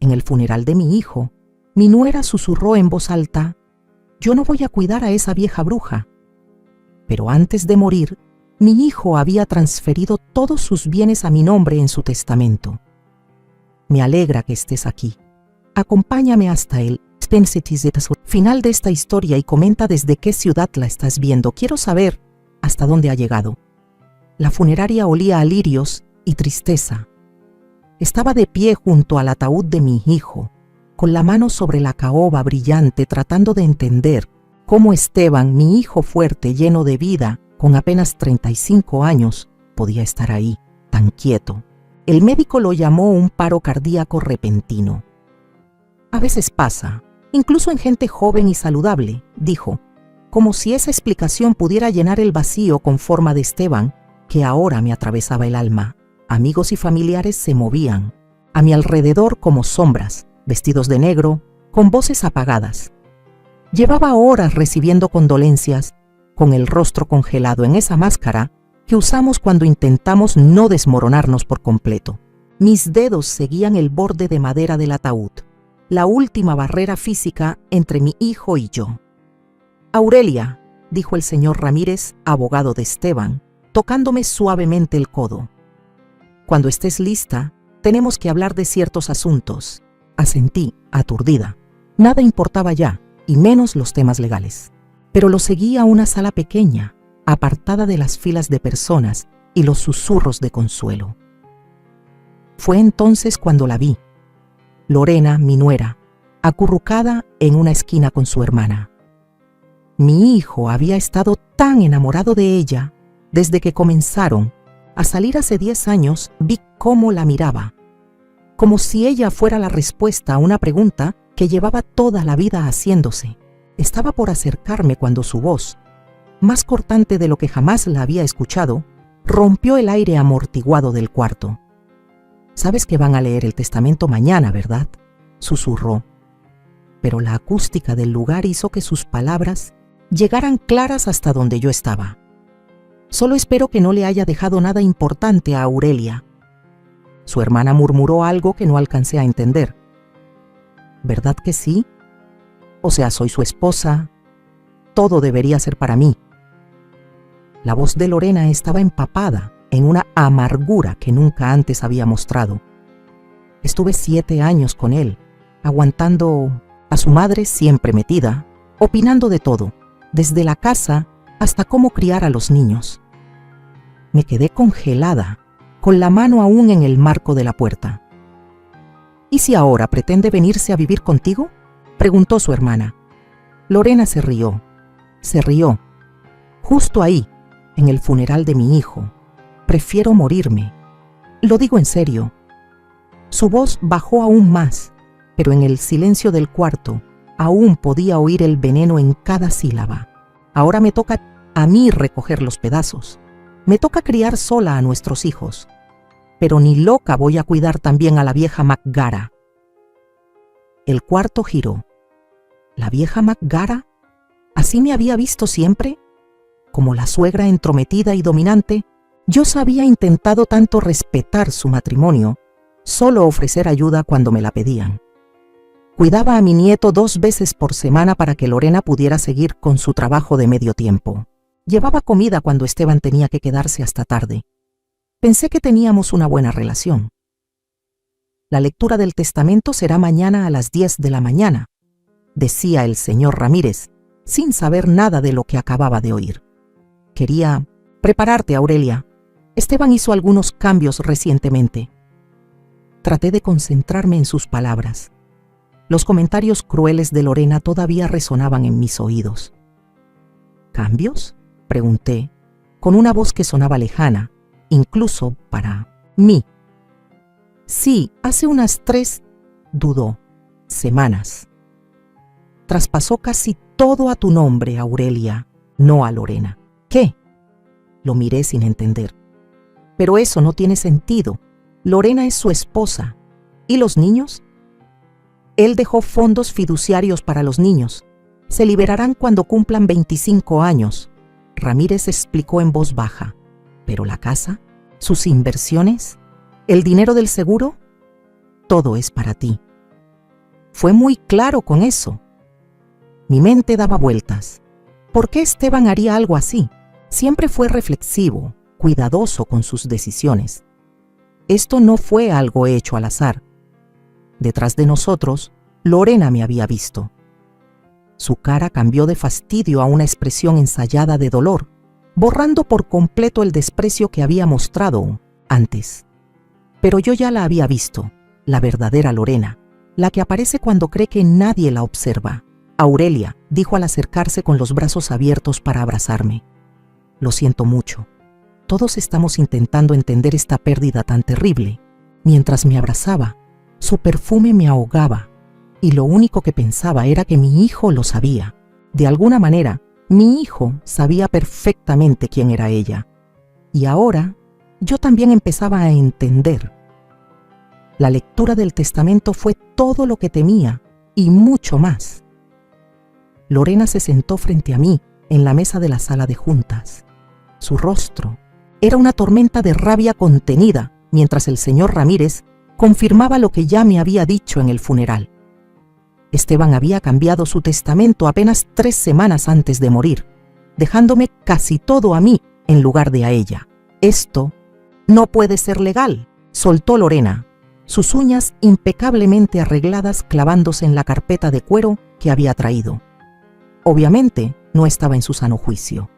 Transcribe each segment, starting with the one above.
En el funeral de mi hijo, mi nuera susurró en voz alta: «Yo no voy a cuidar a esa vieja bruja». Pero antes de morir, mi hijo había transferido todos sus bienes a mi nombre en su testamento. Me alegra que estés aquí. Acompáñame hasta el final de esta historia y comenta desde qué ciudad la estás viendo. Quiero saber hasta dónde ha llegado. La funeraria olía a lirios y tristeza. Estaba de pie junto al ataúd de mi hijo, con la mano sobre la caoba brillante, tratando de entender cómo Esteban, mi hijo fuerte, lleno de vida, con apenas 35 años, podía estar ahí, tan quieto. El médico lo llamó un paro cardíaco repentino. A veces pasa, incluso en gente joven y saludable, dijo, como si esa explicación pudiera llenar el vacío con forma de Esteban, que ahora me atravesaba el alma. Amigos y familiares se movían a mi alrededor como sombras, vestidos de negro, con voces apagadas. Llevaba horas recibiendo condolencias, con el rostro congelado en esa máscara que usamos cuando intentamos no desmoronarnos por completo. Mis dedos seguían el borde de madera del ataúd, la última barrera física entre mi hijo y yo. «Aurelia», dijo el señor Ramírez, abogado de Esteban, tocándome suavemente el codo. «Cuando estés lista, tenemos que hablar de ciertos asuntos». Asentí, aturdida. Nada importaba ya, y menos los temas legales. Pero lo seguí a una sala pequeña, apartada de las filas de personas y los susurros de consuelo. Fue entonces cuando la vi. Lorena, mi nuera, acurrucada en una esquina con su hermana. Mi hijo había estado tan enamorado de ella desde que comenzaron a salir hace 10 años. Vi cómo la miraba, como si ella fuera la respuesta a una pregunta que llevaba toda la vida haciéndose. Estaba por acercarme cuando su voz, más cortante de lo que jamás la había escuchado, rompió el aire amortiguado del cuarto. «Sabes que van a leer el testamento mañana, ¿verdad?», susurró. Pero la acústica del lugar hizo que sus palabras llegaran claras hasta donde yo estaba. «Solo espero que no le haya dejado nada importante a Aurelia». Su hermana murmuró algo que no alcancé a entender. «¿Verdad que sí? O sea, soy su esposa. Todo debería ser para mí». La voz de Lorena estaba empapada en una amargura que nunca antes había mostrado. Estuve 7 años con él, aguantando a su madre siempre metida, opinando de todo, desde la casa hasta cómo criar a los niños. Me quedé congelada, con la mano aún en el marco de la puerta. «¿Y si ahora pretende venirse a vivir contigo?», preguntó su hermana. Lorena se rió. Justo ahí, en el funeral de mi hijo. «Prefiero morirme. Lo digo en serio». Su voz bajó aún más, pero en el silencio del cuarto aún podía oír el veneno en cada sílaba. «Ahora me toca a mí recoger los pedazos. Me toca criar sola a nuestros hijos. Pero ni loca voy a cuidar también a la vieja McGara». El cuarto giró. ¿La vieja McGara? ¿Así me había visto siempre? Como la suegra entrometida y dominante, yo había intentado tanto respetar su matrimonio, solo ofrecer ayuda cuando me la pedían. Cuidaba a mi nieto 2 veces por semana para que Lorena pudiera seguir con su trabajo de medio tiempo. Llevaba comida cuando Esteban tenía que quedarse hasta tarde. Pensé que teníamos una buena relación. «La lectura del testamento será mañana a las 10 de la mañana», decía el señor Ramírez, sin saber nada de lo que acababa de oír. «Quería prepararte, Aurelia. Esteban hizo algunos cambios recientemente». Traté de concentrarme en sus palabras. Los comentarios crueles de Lorena todavía resonaban en mis oídos. «¿Cambios?», pregunté, con una voz que sonaba lejana, incluso para mí. «Sí, hace unas 3», dudó, «semanas. Traspasó casi todo a tu nombre, Aurelia, no a Lorena». «¿Qué?». Lo miré sin entender. «Pero eso no tiene sentido. Lorena es su esposa. ¿Y los niños?». «Él dejó fondos fiduciarios para los niños. Se liberarán cuando cumplan 25 años», Ramírez explicó en voz baja. «¿Pero la casa? ¿Sus inversiones? ¿El dinero del seguro? Todo es para ti». Fue muy claro con eso. Mi mente daba vueltas. ¿Por qué Esteban haría algo así? Siempre fue reflexivo, cuidadoso con sus decisiones. Esto no fue algo hecho al azar. Detrás de nosotros, Lorena me había visto. Su cara cambió de fastidio a una expresión ensayada de dolor, borrando por completo el desprecio que había mostrado antes. Pero yo ya la había visto, la verdadera Lorena, la que aparece cuando cree que nadie la observa. Aurelia, dijo al acercarse con los brazos abiertos para abrazarme. Lo siento mucho. Todos estamos intentando entender esta pérdida tan terrible. Mientras me abrazaba, su perfume me ahogaba, y lo único que pensaba era que mi hijo lo sabía. De alguna manera, mi hijo sabía perfectamente quién era ella. Y ahora, yo también empezaba a entender. La lectura del testamento fue todo lo que temía, y mucho más. Lorena se sentó frente a mí en la mesa de la sala de juntas. Su rostro era una tormenta de rabia contenida, mientras el señor Ramírez confirmaba lo que ya me había dicho en el funeral. Esteban había cambiado su testamento apenas 3 semanas antes de morir, dejándome casi todo a mí en lugar de a ella. Esto no puede ser legal, soltó Lorena, sus uñas impecablemente arregladas clavándose en la carpeta de cuero que había traído. Obviamente, no estaba en su sano juicio.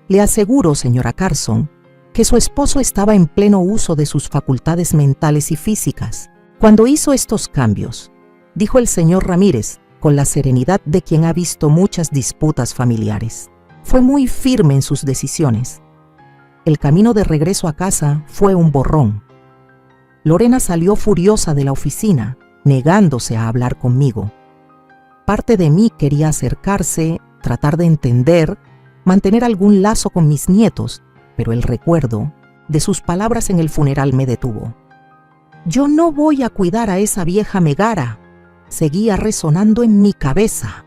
Le aseguro, señora Carson, que su esposo estaba en pleno uso de sus facultades mentales y físicas cuando hizo estos cambios, dijo el señor Ramírez con la serenidad de quien ha visto muchas disputas familiares. Fue muy firme en sus decisiones. El camino de regreso a casa fue un borrón. Lorena salió furiosa de la oficina, negándose a hablar conmigo. Parte de mí quería acercarse, tratar de entender, mantener algún lazo con mis nietos, pero el recuerdo de sus palabras en el funeral me detuvo. Yo no voy a cuidar a esa vieja Megara, seguía resonando en mi cabeza.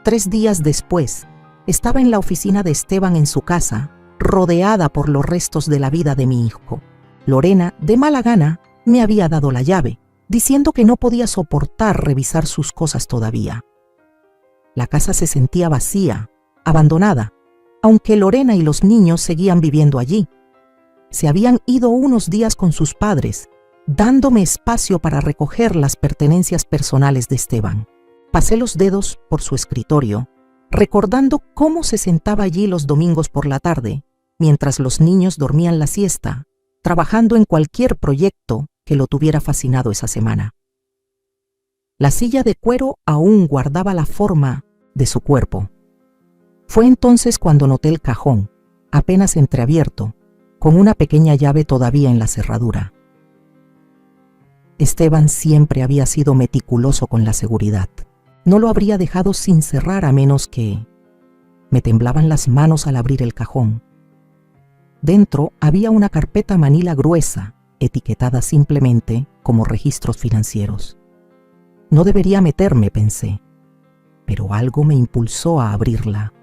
3 días después, estaba en la oficina de Esteban en su casa, rodeada por los restos de la vida de mi hijo. Lorena, de mala gana, me había dado la llave, diciendo que no podía soportar revisar sus cosas todavía. La casa se sentía vacía, abandonada, aunque Lorena y los niños seguían viviendo allí. Se habían ido unos días con sus padres, dándome espacio para recoger las pertenencias personales de Esteban. Pasé los dedos por su escritorio, recordando cómo se sentaba allí los domingos por la tarde, mientras los niños dormían la siesta, trabajando en cualquier proyecto que lo tuviera fascinado esa semana. La silla de cuero aún guardaba la forma de su cuerpo. Fue entonces cuando noté el cajón, apenas entreabierto, con una pequeña llave todavía en la cerradura. Esteban siempre había sido meticuloso con la seguridad. No lo habría dejado sin cerrar a menos que... Me temblaban las manos al abrir el cajón. Dentro había una carpeta manila gruesa, etiquetada simplemente como registros financieros. No debería meterme, pensé, pero algo me impulsó a abrirla.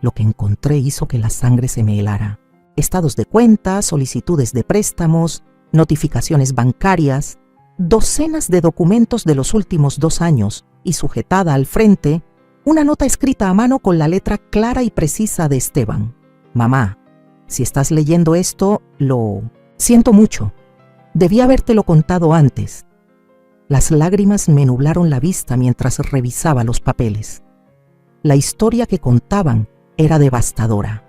Lo que encontré hizo que la sangre se me helara. Estados de cuenta, solicitudes de préstamos, notificaciones bancarias, docenas de documentos de los últimos 2 años y sujetada al frente, una nota escrita a mano con la letra clara y precisa de Esteban. Mamá, si estás leyendo esto, lo siento mucho. Debí habértelo contado antes. Las lágrimas me nublaron la vista mientras revisaba los papeles. La historia que contaban era devastadora.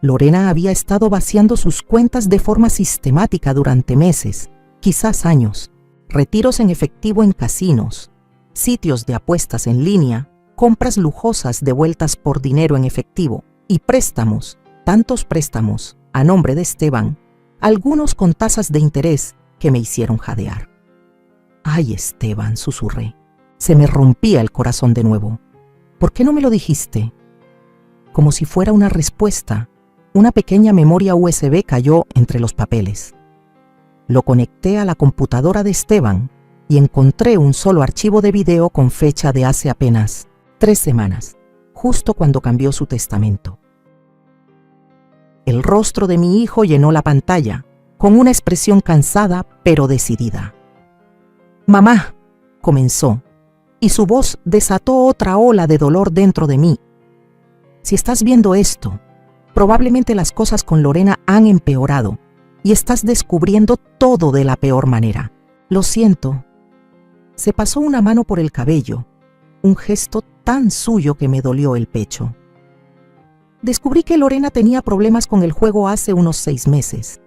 Lorena había estado vaciando sus cuentas de forma sistemática durante meses, quizás años. Retiros en efectivo en casinos, sitios de apuestas en línea, compras lujosas devueltas por dinero en efectivo y préstamos, tantos préstamos, a nombre de Esteban, algunos con tasas de interés que me hicieron jadear. «Ay, Esteban», susurré. Se me rompía el corazón de nuevo. «¿Por qué no me lo dijiste?» Como si fuera una respuesta, una pequeña memoria USB cayó entre los papeles. Lo conecté a la computadora de Esteban y encontré un solo archivo de video con fecha de hace apenas 3 semanas, justo cuando cambió su testamento. El rostro de mi hijo llenó la pantalla, con una expresión cansada pero decidida. Mamá, comenzó, y su voz desató otra ola de dolor dentro de mí. Si estás viendo esto, probablemente las cosas con Lorena han empeorado y estás descubriendo todo de la peor manera. Lo siento. Se pasó una mano por el cabello, un gesto tan suyo que me dolió el pecho. Descubrí que Lorena tenía problemas con el juego hace unos 6 meses.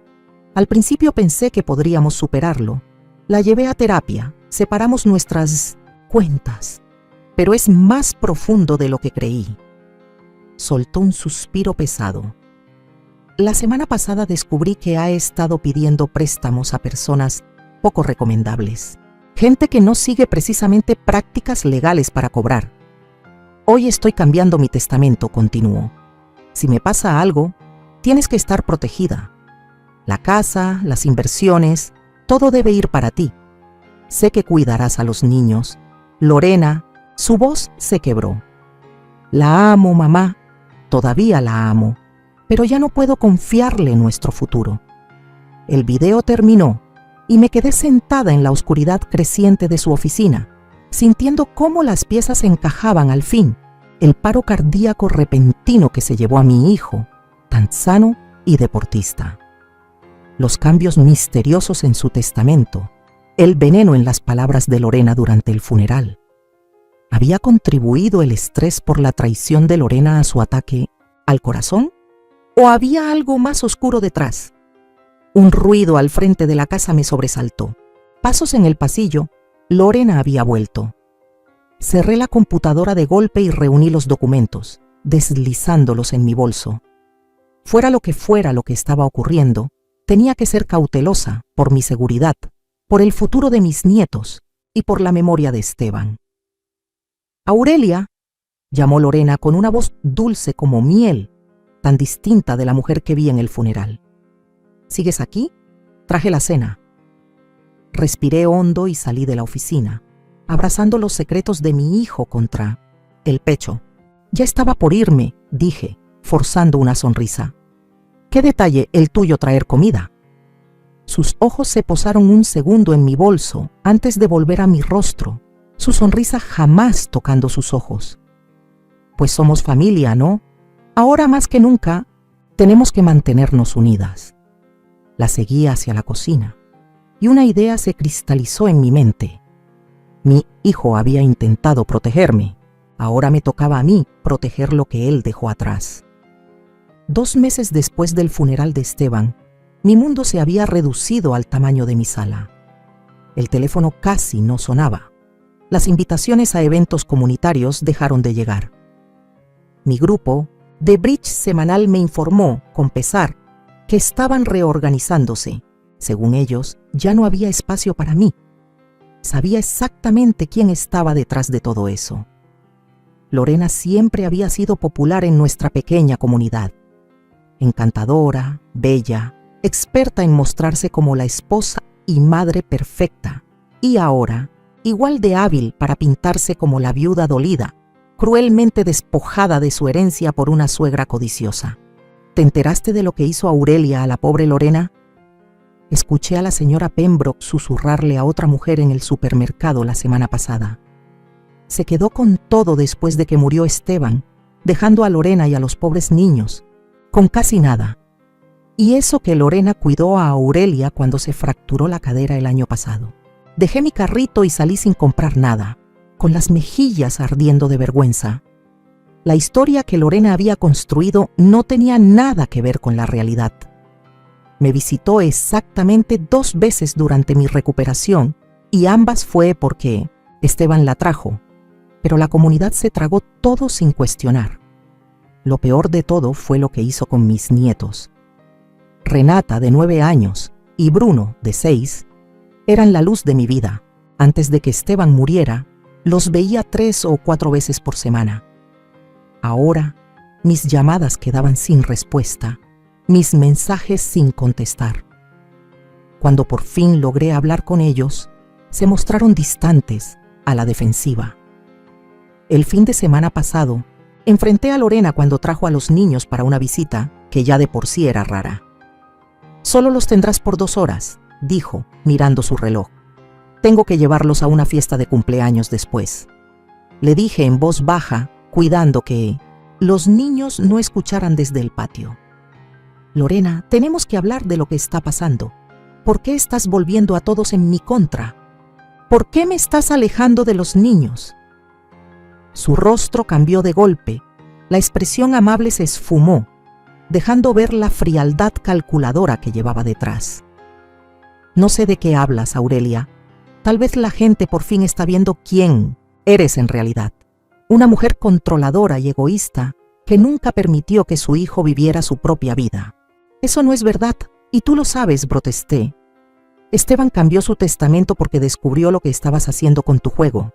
Al principio pensé que podríamos superarlo. La llevé a terapia, separamos nuestras cuentas, pero es más profundo de lo que creí. Soltó un suspiro pesado. La semana pasada descubrí que ha estado pidiendo préstamos a personas poco recomendables. Gente que no sigue precisamente prácticas legales para cobrar. Hoy estoy cambiando mi testamento, continuó. Si me pasa algo, tienes que estar protegida. La casa, las inversiones, todo debe ir para ti. Sé que cuidarás a los niños. Lorena, su voz se quebró. La amo, mamá. Todavía la amo, pero ya no puedo confiarle nuestro futuro. El video terminó y me quedé sentada en la oscuridad creciente de su oficina, sintiendo cómo las piezas encajaban al fin, el paro cardíaco repentino que se llevó a mi hijo, tan sano y deportista. Los cambios misteriosos en su testamento, el veneno en las palabras de Lorena durante el funeral. ¿Había contribuido el estrés por la traición de Lorena a su ataque al corazón? ¿O había algo más oscuro detrás? Un ruido al frente de la casa me sobresaltó. Pasos en el pasillo. Lorena había vuelto. Cerré la computadora de golpe y reuní los documentos, deslizándolos en mi bolso. Fuera lo que estaba ocurriendo, tenía que ser cautelosa por mi seguridad, por el futuro de mis nietos y por la memoria de Esteban. Aurelia, llamó Lorena con una voz dulce como miel, tan distinta de la mujer que vi en el funeral. ¿Sigues aquí? Traje la cena. Respiré hondo y salí de la oficina, abrazando los secretos de mi hijo contra el pecho. Ya estaba por irme, dije, forzando una sonrisa. ¿Qué detalle el tuyo traer comida? Sus ojos se posaron un segundo en mi bolso antes de volver a mi rostro, su sonrisa jamás tocando sus ojos. Pues somos familia, ¿no? Ahora más que nunca, tenemos que mantenernos unidas. La seguí hacia la cocina, y una idea se cristalizó en mi mente. Mi hijo había intentado protegerme, ahora me tocaba a mí proteger lo que él dejó atrás. 2 meses después del funeral de Esteban, mi mundo se había reducido al tamaño de mi sala. El teléfono casi no sonaba. Las invitaciones a eventos comunitarios dejaron de llegar. Mi grupo de bridge semanal me informó, con pesar, que estaban reorganizándose. Según ellos, ya no había espacio para mí. Sabía exactamente quién estaba detrás de todo eso. Lorena siempre había sido popular en nuestra pequeña comunidad. Encantadora, bella, experta en mostrarse como la esposa y madre perfecta. Y ahora, igual de hábil para pintarse como la viuda dolida, cruelmente despojada de su herencia por una suegra codiciosa. ¿Te enteraste de lo que hizo Aurelia a la pobre Lorena? Escuché a la señora Pembroke susurrarle a otra mujer en el supermercado la semana pasada. Se quedó con todo después de que murió Esteban, dejando a Lorena y a los pobres niños, con casi nada. Y eso que Lorena cuidó a Aurelia cuando se fracturó la cadera el año pasado. Dejé mi carrito y salí sin comprar nada, con las mejillas ardiendo de vergüenza. La historia que Lorena había construido no tenía nada que ver con la realidad. Me visitó exactamente 2 veces durante mi recuperación y ambas fue porque Esteban la trajo, pero la comunidad se tragó todo sin cuestionar. Lo peor de todo fue lo que hizo con mis nietos. Renata, de 9 años, y Bruno, de 6, eran la luz de mi vida. Antes de que Esteban muriera, los veía 3 o 4 veces por semana. Ahora, mis llamadas quedaban sin respuesta, mis mensajes sin contestar. Cuando por fin logré hablar con ellos, se mostraron distantes, a la defensiva. El fin de semana pasado, enfrenté a Lorena cuando trajo a los niños para una visita que ya de por sí era rara. «Solo los tendrás por 2 horas», dijo, mirando su reloj. Tengo que llevarlos a una fiesta de cumpleaños después. Le dije en voz baja, cuidando que los niños no escucharan desde el patio. Lorena, tenemos que hablar de lo que está pasando. ¿Por qué estás volviendo a todos en mi contra? ¿Por qué me estás alejando de los niños? Su rostro cambió de golpe. La expresión amable se esfumó, dejando ver la frialdad calculadora que llevaba detrás. No sé de qué hablas, Aurelia. Tal vez la gente por fin está viendo quién eres en realidad. Una mujer controladora y egoísta que nunca permitió que su hijo viviera su propia vida. Eso no es verdad, y tú lo sabes, protesté. Esteban cambió su testamento porque descubrió lo que estabas haciendo con tu juego.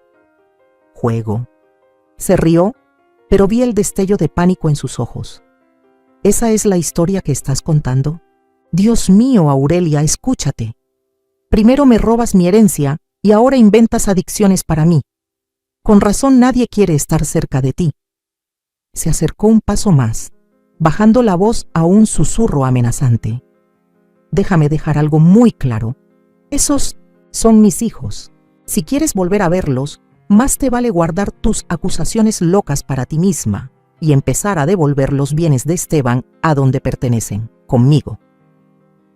¿Juego? Se rió, pero vi el destello de pánico en sus ojos. ¿Esa es la historia que estás contando? Dios mío, Aurelia, escúchate. Primero me robas mi herencia y ahora inventas adicciones para mí. Con razón nadie quiere estar cerca de ti. Se acercó un paso más, bajando la voz a un susurro amenazante. Déjame dejar algo muy claro. Esos son mis hijos. Si quieres volver a verlos, más te vale guardar tus acusaciones locas para ti misma y empezar a devolver los bienes de Esteban a donde pertenecen, conmigo.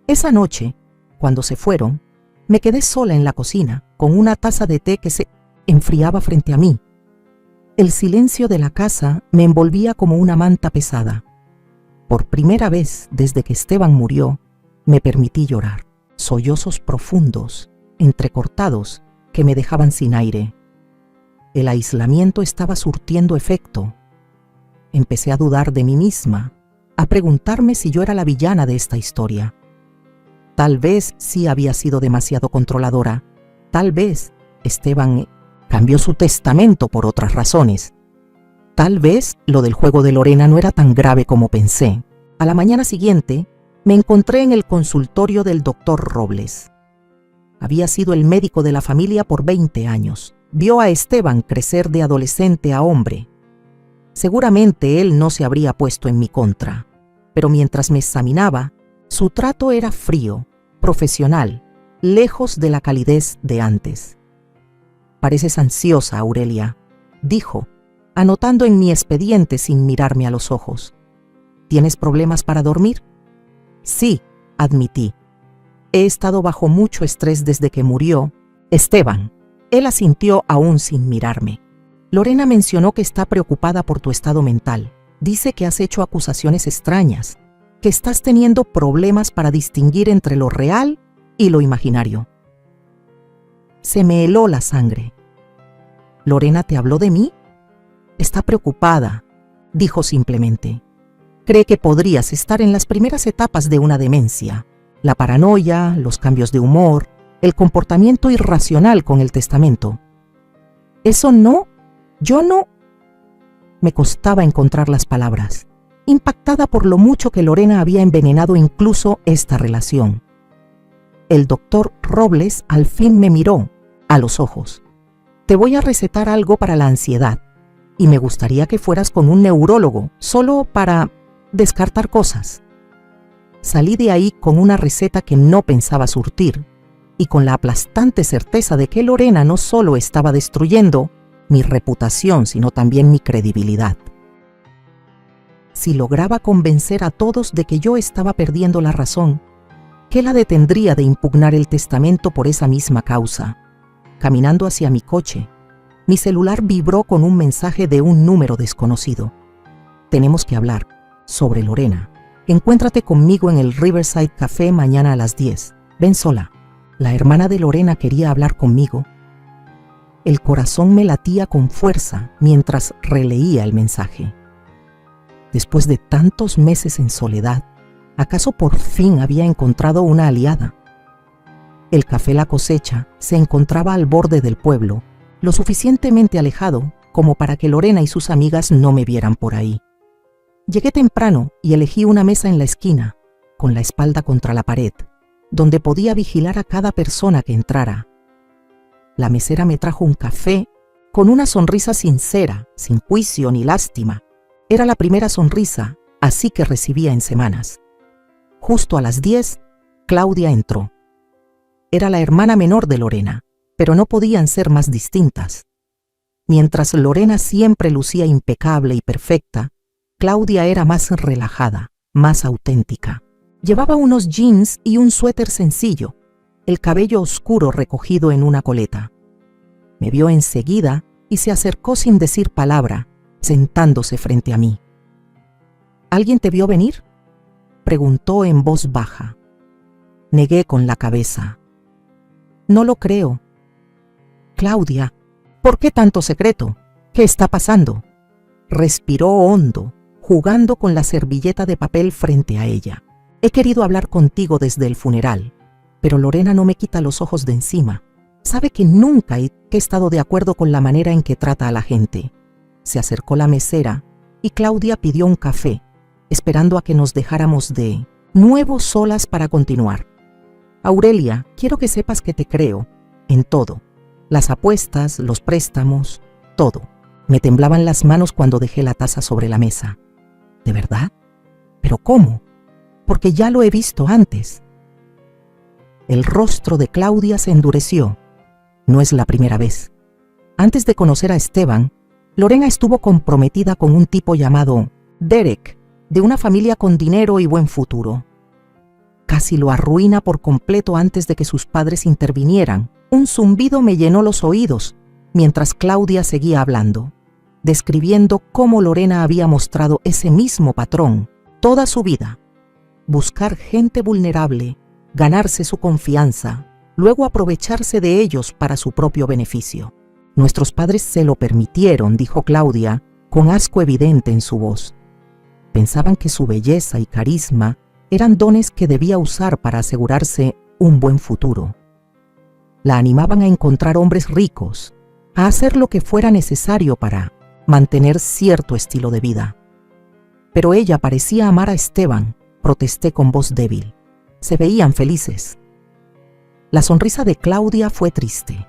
Esa noche, cuando se fueron, me quedé sola en la cocina con una taza de té que se enfriaba frente a mí. El silencio de la casa me envolvía como una manta pesada. Por primera vez desde que Esteban murió, me permití llorar. Sollozos profundos, entrecortados, que me dejaban sin aire. El aislamiento estaba surtiendo efecto. Empecé a dudar de mí misma, a preguntarme si yo era la villana de esta historia. Tal vez sí había sido demasiado controladora. Tal vez Esteban cambió su testamento por otras razones. Tal vez lo del juego de Lorena no era tan grave como pensé. A la mañana siguiente, me encontré en el consultorio del doctor Robles. Había sido el médico de la familia por 20 años. Vio a Esteban crecer de adolescente a hombre. Seguramente él no se habría puesto en mi contra, pero mientras me examinaba, su trato era frío, profesional, lejos de la calidez de antes. Pareces ansiosa, Aurelia, dijo, anotando en mi expediente sin mirarme a los ojos. ¿Tienes problemas para dormir? Sí, admití. He estado bajo mucho estrés desde que murió Esteban. Él asintió aún sin mirarme. Lorena mencionó que está preocupada por tu estado mental. Dice que has hecho acusaciones extrañas, que estás teniendo problemas para distinguir entre lo real y lo imaginario. Se me heló la sangre. ¿Lorena te habló de mí? Está preocupada, dijo simplemente. Cree que podrías estar en las primeras etapas de una demencia. La paranoia, los cambios de humor, el comportamiento irracional con el testamento. Eso no, yo no. Me costaba encontrar las palabras, impactada por lo mucho que Lorena había envenenado incluso esta relación. El doctor Robles al fin me miró a los ojos. Te voy a recetar algo para la ansiedad y me gustaría que fueras con un neurólogo, solo para descartar cosas. Salí de ahí con una receta que no pensaba surtir y con la aplastante certeza de que Lorena no solo estaba destruyendo mi reputación, sino también mi credibilidad. Si lograba convencer a todos de que yo estaba perdiendo la razón, ¿qué la detendría de impugnar el testamento por esa misma causa? Caminando hacia mi coche, mi celular vibró con un mensaje de un número desconocido. Tenemos que hablar sobre Lorena. Encuéntrate conmigo en el Riverside Café mañana a las 10. Ven sola. La hermana de Lorena quería hablar conmigo. El corazón me latía con fuerza mientras releía el mensaje. Después de tantos meses en soledad, ¿acaso por fin había encontrado una aliada? El Café La Cosecha se encontraba al borde del pueblo, lo suficientemente alejado como para que Lorena y sus amigas no me vieran por ahí. Llegué temprano y elegí una mesa en la esquina, con la espalda contra la pared, donde podía vigilar a cada persona que entrara. La mesera me trajo un café con una sonrisa sincera, sin juicio ni lástima. Era la primera sonrisa, así que recibía en semanas. Justo a las 10, Claudia entró. Era la hermana menor de Lorena, pero no podían ser más distintas. Mientras Lorena siempre lucía impecable y perfecta, Claudia era más relajada, más auténtica. Llevaba unos jeans y un suéter sencillo, el cabello oscuro recogido en una coleta. Me vio enseguida y se acercó sin decir palabra, sentándose frente a mí. ¿Alguien te vio venir?, preguntó en voz baja. Negué con la cabeza. No lo creo. Claudia, ¿por qué tanto secreto? ¿Qué está pasando? Respiró hondo, jugando con la servilleta de papel frente a ella. He querido hablar contigo desde el funeral, pero Lorena no me quita los ojos de encima. Sabe que nunca he estado de acuerdo con la manera en que trata a la gente. Se acercó la mesera y Claudia pidió un café, esperando a que nos dejáramos de nuevo solas para continuar. Aurelia, quiero que sepas que te creo en todo. Las apuestas, los préstamos, todo. Me temblaban las manos cuando dejé la taza sobre la mesa. ¿De verdad? ¿Pero cómo? Porque ya lo he visto antes. El rostro de Claudia se endureció. No es la primera vez. Antes de conocer a Esteban, Lorena estuvo comprometida con un tipo llamado Derek, de una familia con dinero y buen futuro. Casi lo arruina por completo antes de que sus padres intervinieran. Un zumbido me llenó los oídos mientras Claudia seguía hablando, describiendo cómo Lorena había mostrado ese mismo patrón toda su vida. Buscar gente vulnerable, ganarse su confianza, luego aprovecharse de ellos para su propio beneficio. Nuestros padres se lo permitieron, dijo Claudia, con asco evidente en su voz. Pensaban que su belleza y carisma eran dones que debía usar para asegurarse un buen futuro. La animaban a encontrar hombres ricos, a hacer lo que fuera necesario para mantener cierto estilo de vida. Pero ella parecía amar a Esteban, protesté con voz débil. Se veían felices. La sonrisa de Claudia fue triste.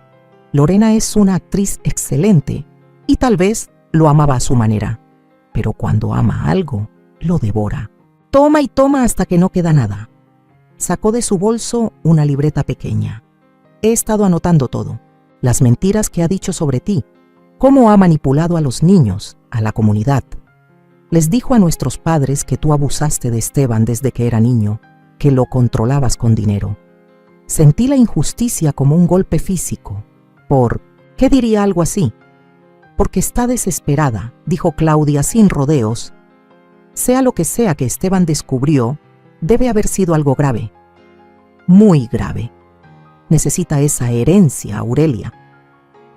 Lorena es una actriz excelente y tal vez lo amaba a su manera, pero cuando ama algo, lo devora. Toma y toma hasta que no queda nada. Sacó de su bolso una libreta pequeña. He estado anotando todo. Las mentiras que ha dicho sobre ti, cómo ha manipulado a los niños, a la comunidad. Les dijo a nuestros padres que tú abusaste de Esteban desde que era niño, que lo controlabas con dinero. Sentí la injusticia como un golpe físico. ¿Qué diría algo así? Porque está desesperada, dijo Claudia sin rodeos. Sea lo que sea que Esteban descubrió, debe haber sido algo grave. Muy grave. Necesita esa herencia, Aurelia.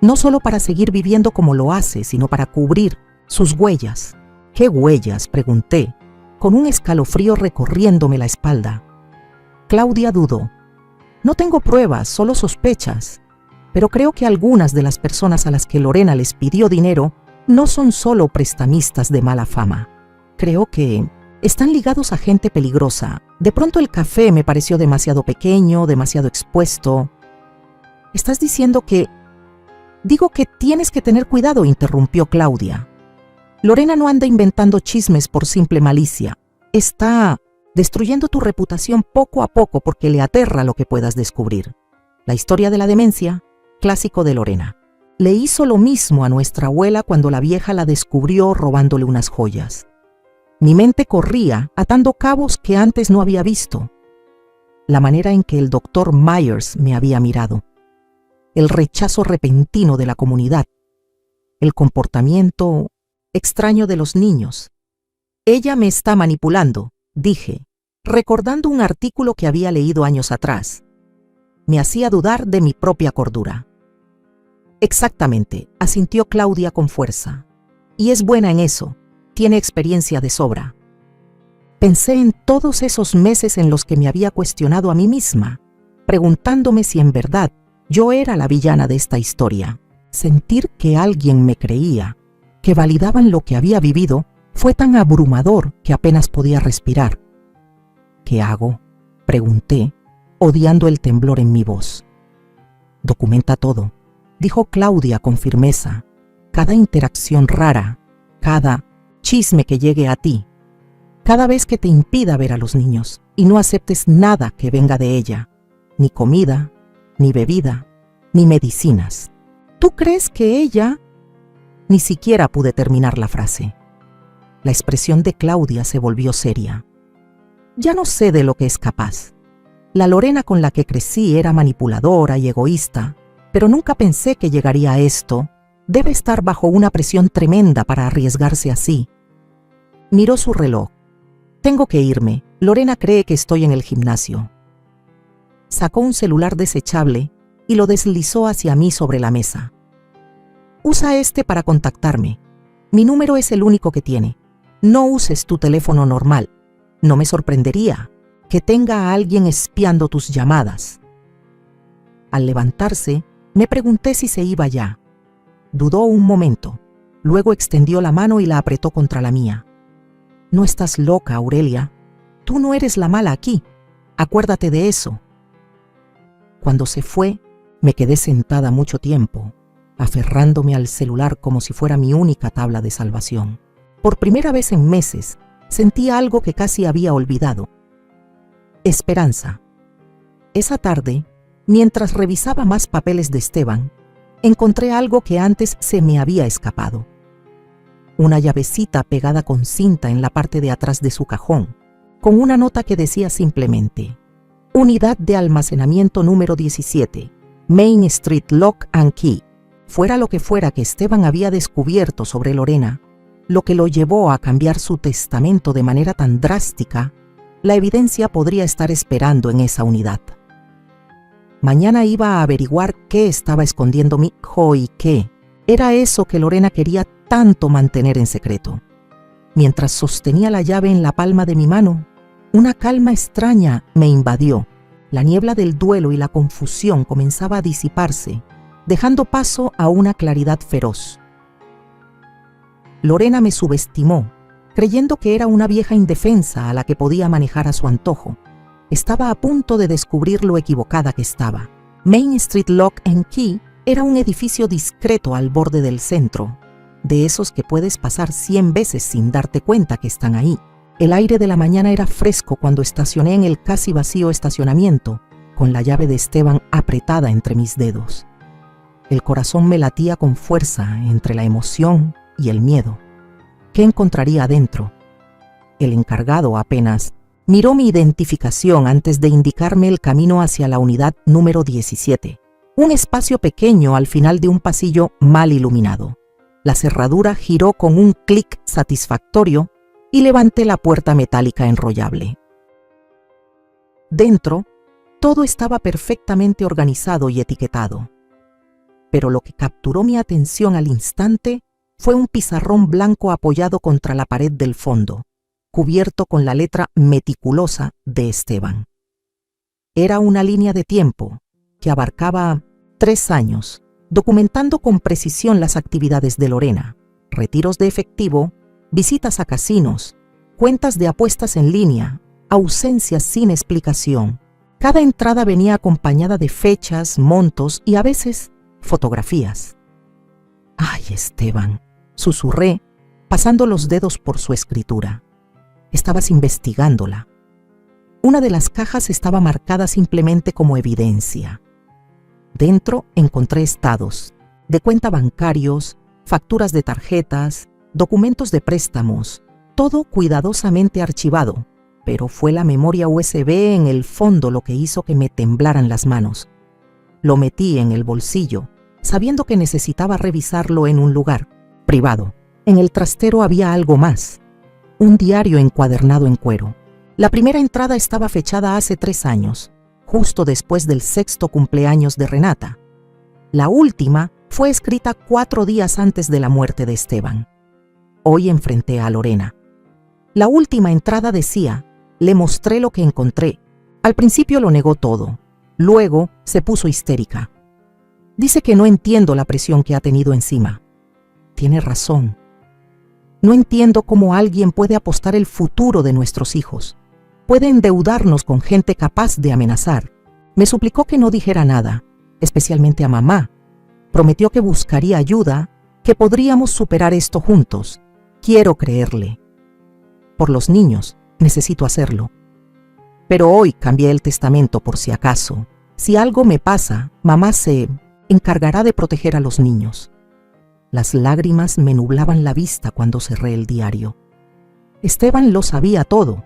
No solo para seguir viviendo como lo hace, sino para cubrir sus huellas. ¿Qué huellas?, pregunté, con un escalofrío recorriéndome la espalda. Claudia dudó. No tengo pruebas, solo sospechas. Pero creo que algunas de las personas a las que Lorena les pidió dinero no son solo prestamistas de mala fama. Creo que están ligados a gente peligrosa. De pronto el café me pareció demasiado pequeño, demasiado expuesto. ¿Estás diciendo que...? Digo que tienes que tener cuidado, interrumpió Claudia. Lorena no anda inventando chismes por simple malicia. Está destruyendo tu reputación poco a poco porque le aterra lo que puedas descubrir. La historia de la demencia, clásico de Lorena. Le hizo lo mismo a nuestra abuela cuando la vieja la descubrió robándole unas joyas. Mi mente corría, atando cabos que antes no había visto. La manera en que el doctor Myers me había mirado. El rechazo repentino de la comunidad. El comportamiento extraño de los niños. Ella me está manipulando, dije, recordando un artículo que había leído años atrás. Me hacía dudar de mi propia cordura. Exactamente, asintió Claudia con fuerza. Y es buena en eso. Tiene experiencia de sobra. Pensé en todos esos meses en los que me había cuestionado a mí misma, preguntándome si en verdad yo era la villana de esta historia. Sentir que alguien me creía, que validaban lo que había vivido, fue tan abrumador que apenas podía respirar. ¿Qué hago?, pregunté, odiando el temblor en mi voz. Documenta todo, dijo Claudia con firmeza. Cada interacción rara, cada chisme que llegue a ti, cada vez que te impida ver a los niños y no aceptes nada que venga de ella, ni comida, ni bebida, ni medicinas. ¿Tú crees que ella...? Ni siquiera pude terminar la frase. La expresión de Claudia se volvió seria. Ya no sé de lo que es capaz. La Lorena con la que crecí era manipuladora y egoísta, pero nunca pensé que llegaría a esto. Debe estar bajo una presión tremenda para arriesgarse así. Miró su reloj. Tengo que irme. Lorena cree que estoy en el gimnasio. Sacó un celular desechable y lo deslizó hacia mí sobre la mesa. Usa este para contactarme. Mi número es el único que tiene. No uses tu teléfono normal. No me sorprendería que tenga a alguien espiando tus llamadas. Al levantarse, me pregunté si se iba ya. Dudó un momento. Luego extendió la mano y la apretó contra la mía. No estás loca, Aurelia. Tú no eres la mala aquí. Acuérdate de eso. Cuando se fue, me quedé sentada mucho tiempo, aferrándome al celular como si fuera mi única tabla de salvación. Por primera vez en meses, sentía algo que casi había olvidado. Esperanza. Esa tarde, mientras revisaba más papeles de Esteban, encontré algo que antes se me había escapado. Una llavecita pegada con cinta en la parte de atrás de su cajón, con una nota que decía simplemente: Unidad de almacenamiento número 17, Main Street Lock and Key. Fuera lo que fuera que Esteban había descubierto sobre Lorena, lo que lo llevó a cambiar su testamento de manera tan drástica, la evidencia podría estar esperando en esa unidad. Mañana iba a averiguar qué estaba escondiendo mi hijo y qué era eso que Lorena quería tanto mantener en secreto. Mientras sostenía la llave en la palma de mi mano, una calma extraña me invadió. La niebla del duelo y la confusión comenzaba a disiparse, dejando paso a una claridad feroz. Lorena me subestimó, creyendo que era una vieja indefensa a la que podía manejar a su antojo. Estaba a punto de descubrir lo equivocada que estaba. Main Street Lock and Key era un edificio discreto al borde del centro, de esos que puedes pasar 100 veces sin darte cuenta que están ahí. El aire de la mañana era fresco cuando estacioné en el casi vacío estacionamiento, con la llave de Esteban apretada entre mis dedos. El corazón me latía con fuerza entre la emoción y el miedo. ¿Qué encontraría adentro? El encargado apenas miró mi identificación antes de indicarme el camino hacia la unidad número 17, un espacio pequeño al final de un pasillo mal iluminado. La cerradura giró con un clic satisfactorio y levanté la puerta metálica enrollable. Dentro, todo estaba perfectamente organizado y etiquetado. Pero lo que capturó mi atención al instante fue un pizarrón blanco apoyado contra la pared del fondo, cubierto con la letra meticulosa de Esteban. Era una línea de tiempo que abarcaba 3 años, documentando con precisión las actividades de Lorena: retiros de efectivo, visitas a casinos, cuentas de apuestas en línea, ausencias sin explicación. Cada entrada venía acompañada de fechas, montos y a veces fotografías. «Ay, Esteban», susurré, pasando los dedos por su escritura. Estabas investigándola. Una de las cajas estaba marcada simplemente como evidencia. Dentro encontré estados de cuenta bancarios, facturas de tarjetas, documentos de préstamos, todo cuidadosamente archivado, pero fue la memoria USB en el fondo lo que hizo que me temblaran las manos. Lo metí en el bolsillo, sabiendo que necesitaba revisarlo en un lugar privado. En el trastero había algo más: un diario encuadernado en cuero. La primera entrada estaba fechada hace 3 años, justo después del 6º cumpleaños de Renata. La última fue escrita 4 días antes de la muerte de Esteban. Hoy enfrenté a Lorena. La última entrada decía: le mostré lo que encontré. Al principio lo negó todo. Luego se puso histérica. Dice que no entiendo la presión que ha tenido encima. Tiene razón. No entiendo cómo alguien puede apostar el futuro de nuestros hijos. Puede endeudarnos con gente capaz de amenazar. Me suplicó que no dijera nada, especialmente a mamá. Prometió que buscaría ayuda, que podríamos superar esto juntos. Quiero creerle. Por los niños, necesito hacerlo. Pero hoy cambié el testamento por si acaso. Si algo me pasa, mamá se encargará de proteger a los niños. Las lágrimas me nublaban la vista cuando cerré el diario. Esteban lo sabía todo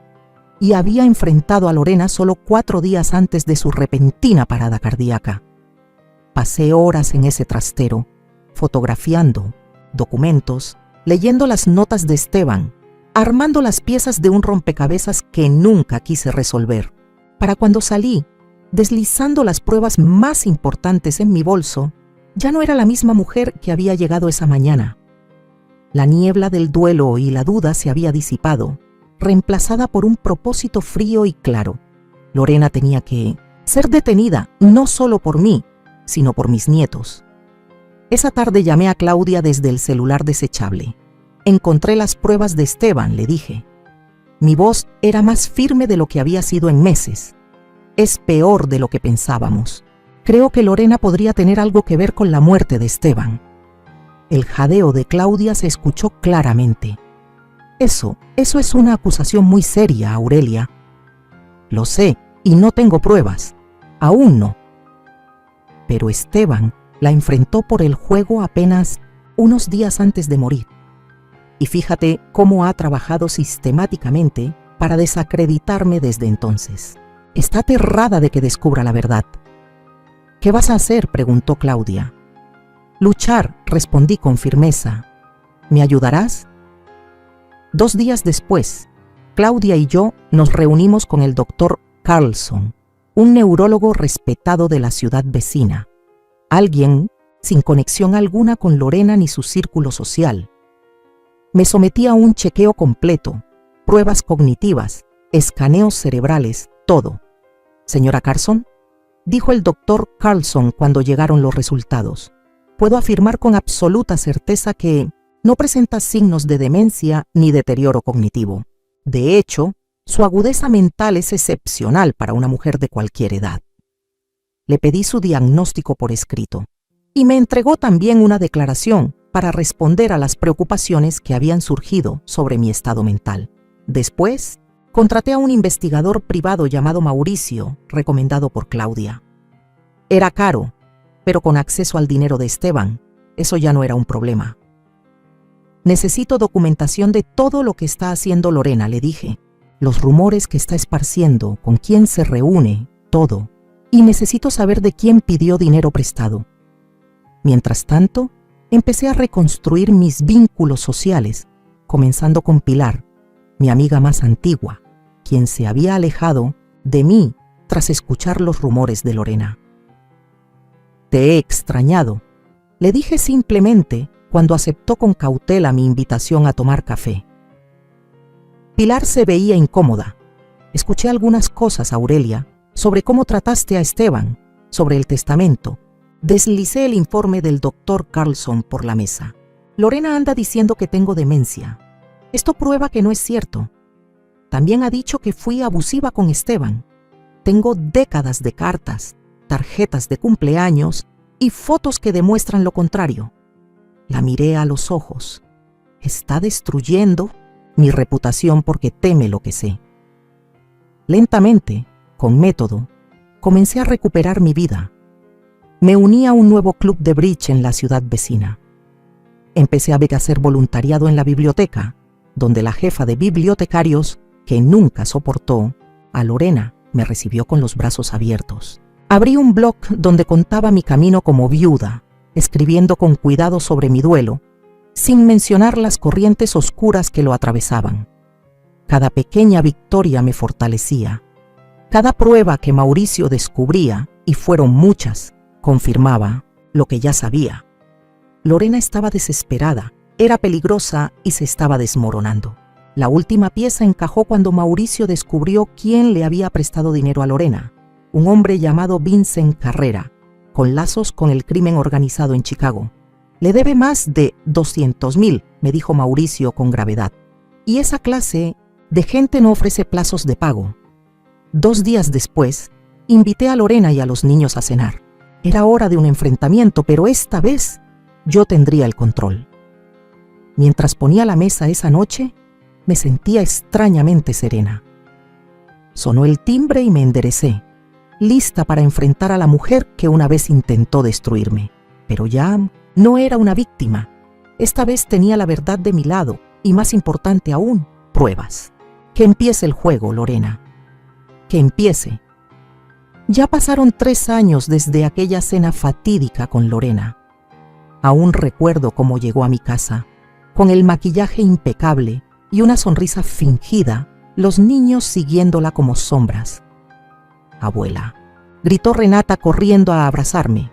y había enfrentado a Lorena solo 4 días antes de su repentina parada cardíaca. Pasé horas en ese trastero, fotografiando, documentos, leyendo las notas de Esteban, armando las piezas de un rompecabezas que nunca quise resolver. Para cuando salí, deslizando las pruebas más importantes en mi bolso, ya no era la misma mujer que había llegado esa mañana. La niebla del duelo y la duda se había disipado, reemplazada por un propósito frío y claro. Lorena tenía que ser detenida, no solo por mí, sino por mis nietos. Esa tarde llamé a Claudia desde el celular desechable. Encontré las pruebas de Esteban, le dije. Mi voz era más firme de lo que había sido en meses. Es peor de lo que pensábamos. Creo que Lorena podría tener algo que ver con la muerte de Esteban. El jadeo de Claudia se escuchó claramente. Eso es una acusación muy seria, Aurelia. Lo sé, y no tengo pruebas. Aún no. Pero Esteban la enfrentó por el juego apenas unos días antes de morir. Y fíjate cómo ha trabajado sistemáticamente para desacreditarme desde entonces. Está aterrada de que descubra la verdad. ¿Qué vas a hacer?, preguntó Claudia. Luchar, respondí con firmeza. ¿Me ayudarás? 2 días después, Claudia y yo nos reunimos con el doctor Carlson, un neurólogo respetado de la ciudad vecina, alguien sin conexión alguna con Lorena ni su círculo social. Me sometí a un chequeo completo, pruebas cognitivas, escaneos cerebrales, todo. Señora Carlson, dijo el doctor Carlson cuando llegaron los resultados, puedo afirmar con absoluta certeza que no presenta signos de demencia ni deterioro cognitivo. De hecho, su agudeza mental es excepcional para una mujer de cualquier edad. Le pedí su diagnóstico por escrito y me entregó también una declaración para responder a las preocupaciones que habían surgido sobre mi estado mental. Después, contraté a un investigador privado llamado Mauricio, recomendado por Claudia. Era caro, pero con acceso al dinero de Esteban, eso ya no era un problema. Necesito documentación de todo lo que está haciendo Lorena, le dije. Los rumores que está esparciendo, con quién se reúne, todo. Y necesito saber de quién pidió dinero prestado. Mientras tanto, empecé a reconstruir mis vínculos sociales, comenzando con Pilar, mi amiga más antigua, quien se había alejado de mí tras escuchar los rumores de Lorena. Te he extrañado, le dije simplemente cuando aceptó con cautela mi invitación a tomar café. Pilar se veía incómoda. Escuché algunas cosas, Aurelia, sobre cómo trataste a Esteban, sobre el testamento. Deslicé el informe del doctor Carlson por la mesa. Lorena anda diciendo que tengo demencia. Esto prueba que no es cierto. También ha dicho que fui abusiva con Esteban. Tengo décadas de cartas, tarjetas de cumpleaños y fotos que demuestran lo contrario. La miré a los ojos. Está destruyendo mi reputación porque teme lo que sé. Lentamente, con método, comencé a recuperar mi vida. Me uní a un nuevo club de bridge en la ciudad vecina. Empecé a hacer voluntariado en la biblioteca, donde la jefa de bibliotecarios, que nunca soportó a Lorena, me recibió con los brazos abiertos. Abrí un blog donde contaba mi camino como viuda, escribiendo con cuidado sobre mi duelo, sin mencionar las corrientes oscuras que lo atravesaban. Cada pequeña victoria me fortalecía. Cada prueba que Mauricio descubría, y fueron muchas, confirmaba lo que ya sabía. Lorena estaba desesperada, era peligrosa y se estaba desmoronando. La última pieza encajó cuando Mauricio descubrió quién le había prestado dinero a Lorena, un hombre llamado Vincent Carrera, con lazos con el crimen organizado en Chicago. Le debe más de 200,000, me dijo Mauricio con gravedad. Y esa clase de gente no ofrece plazos de pago. 2 días después, invité a Lorena y a los niños a cenar. Era hora de un enfrentamiento, pero esta vez yo tendría el control. Mientras ponía la mesa esa noche, me sentía extrañamente serena. Sonó el timbre y me enderecé, lista para enfrentar a la mujer que una vez intentó destruirme. Pero ya no era una víctima. Esta vez tenía la verdad de mi lado y, más importante aún, pruebas. Que empiece el juego, Lorena. Que empiece. Ya pasaron 3 años desde aquella cena fatídica con Lorena. Aún recuerdo cómo llegó a mi casa, con el maquillaje impecable y una sonrisa fingida, los niños siguiéndola como sombras. «Abuela», gritó Renata corriendo a abrazarme.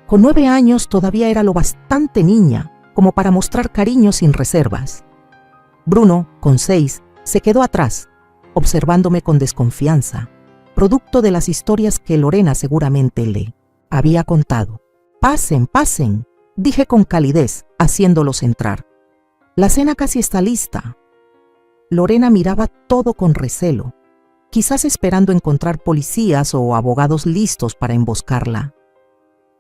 Con 9 años todavía era lo bastante niña como para mostrar cariño sin reservas. Bruno, con 6, se quedó atrás, observándome con desconfianza, producto de las historias que Lorena seguramente le había contado. «Pasen, pasen», dije con calidez, haciéndolos entrar. «La cena casi está lista». Lorena miraba todo con recelo, quizás esperando encontrar policías o abogados listos para emboscarla.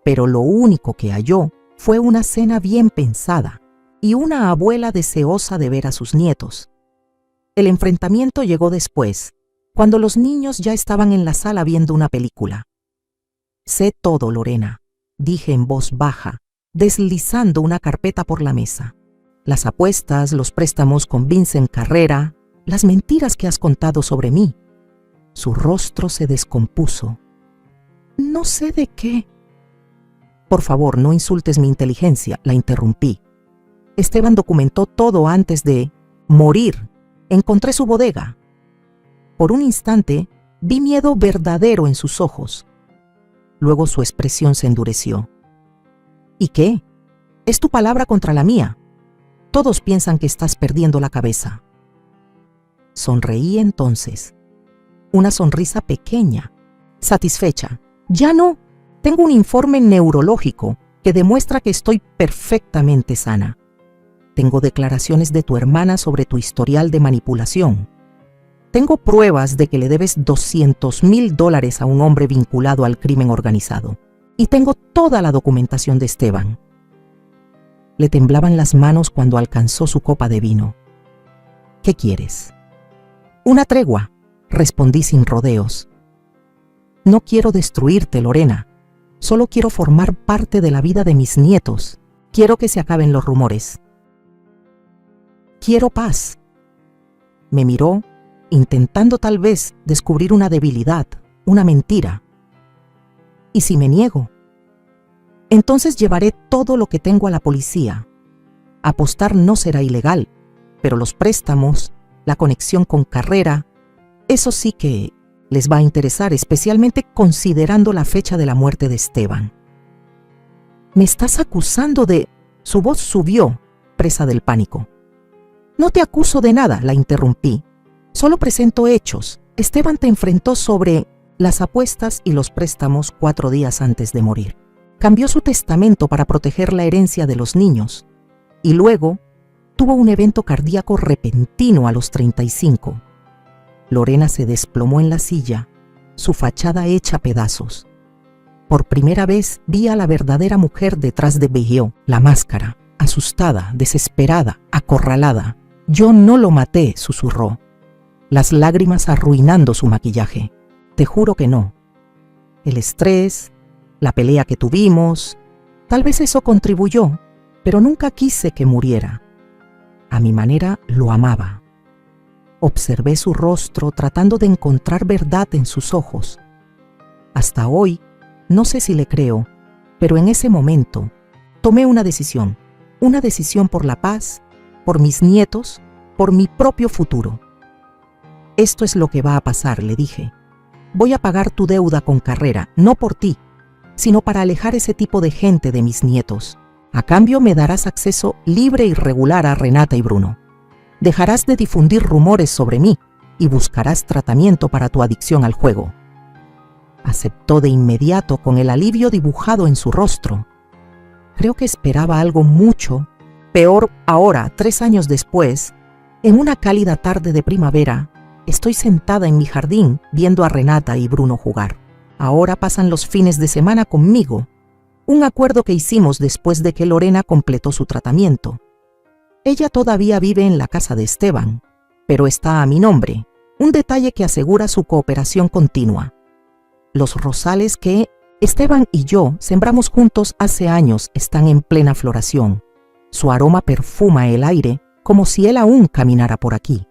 Pero lo único que halló fue una cena bien pensada y una abuela deseosa de ver a sus nietos. El enfrentamiento llegó después, cuando los niños ya estaban en la sala viendo una película. «Sé todo, Lorena», dije en voz baja, deslizando una carpeta por la mesa. «Las apuestas, los préstamos con Vincent Carrera, las mentiras que has contado sobre mí». Su rostro se descompuso. «No sé de qué». «Por favor, no insultes mi inteligencia», la interrumpí. «Esteban documentó todo antes de morir. Encontré su bodega». Por un instante vi miedo verdadero en sus ojos. Luego su expresión se endureció. «¿Y qué? Es tu palabra contra la mía. Todos piensan que estás perdiendo la cabeza». Sonreí entonces. Una sonrisa pequeña, satisfecha. «Ya no. Tengo un informe neurológico que demuestra que estoy perfectamente sana. Tengo declaraciones de tu hermana sobre tu historial de manipulación. Tengo pruebas de que le debes $200,000 a un hombre vinculado al crimen organizado. Y tengo toda la documentación de Esteban». Le temblaban las manos cuando alcanzó su copa de vino. «¿Qué quieres?» «Una tregua», respondí sin rodeos. «No quiero destruirte, Lorena. Solo quiero formar parte de la vida de mis nietos. Quiero que se acaben los rumores. Quiero paz». Me miró, intentando tal vez descubrir una debilidad, una mentira. «¿Y si me niego? Entonces llevaré todo lo que tengo a la policía. Apostar no será ilegal, pero los préstamos, la conexión con Carrera, eso sí que les va a interesar, especialmente considerando la fecha de la muerte de Esteban». «¿Me estás acusando de...?» Su voz subió, presa del pánico. «No te acuso de nada», la interrumpí. «Solo presento hechos. Esteban te enfrentó sobre las apuestas y los préstamos 4 días antes de morir. Cambió su testamento para proteger la herencia de los niños. Y luego tuvo un evento cardíaco repentino a los 35. Lorena se desplomó en la silla, su fachada hecha pedazos. Por primera vez vi a la verdadera mujer detrás de Beguió, la máscara, asustada, desesperada, acorralada. «Yo no lo maté», susurró, las lágrimas arruinando su maquillaje. «Te juro que no. El estrés, la pelea que tuvimos, tal vez eso contribuyó, pero nunca quise que muriera. A mi manera lo amaba». Observé su rostro tratando de encontrar verdad en sus ojos. Hasta hoy, no sé si le creo, pero en ese momento tomé una decisión por la paz, por mis nietos, por mi propio futuro. «Esto es lo que va a pasar», le dije. «Voy a pagar tu deuda con Carrera, no por ti, sino para alejar ese tipo de gente de mis nietos. A cambio me darás acceso libre y regular a Renata y Bruno. Dejarás de difundir rumores sobre mí y buscarás tratamiento para tu adicción al juego». Aceptó de inmediato con el alivio dibujado en su rostro. Creo que esperaba algo mucho peor. Ahora, 3 años después, en una cálida tarde de primavera, estoy sentada en mi jardín viendo a Renata y Bruno jugar. Ahora pasan los fines de semana conmigo, un acuerdo que hicimos después de que Lorena completó su tratamiento. Ella todavía vive en la casa de Esteban, pero está a mi nombre, un detalle que asegura su cooperación continua. Los rosales que Esteban y yo sembramos juntos hace años, están en plena floración. Su aroma perfuma el aire como si él aún caminara por aquí.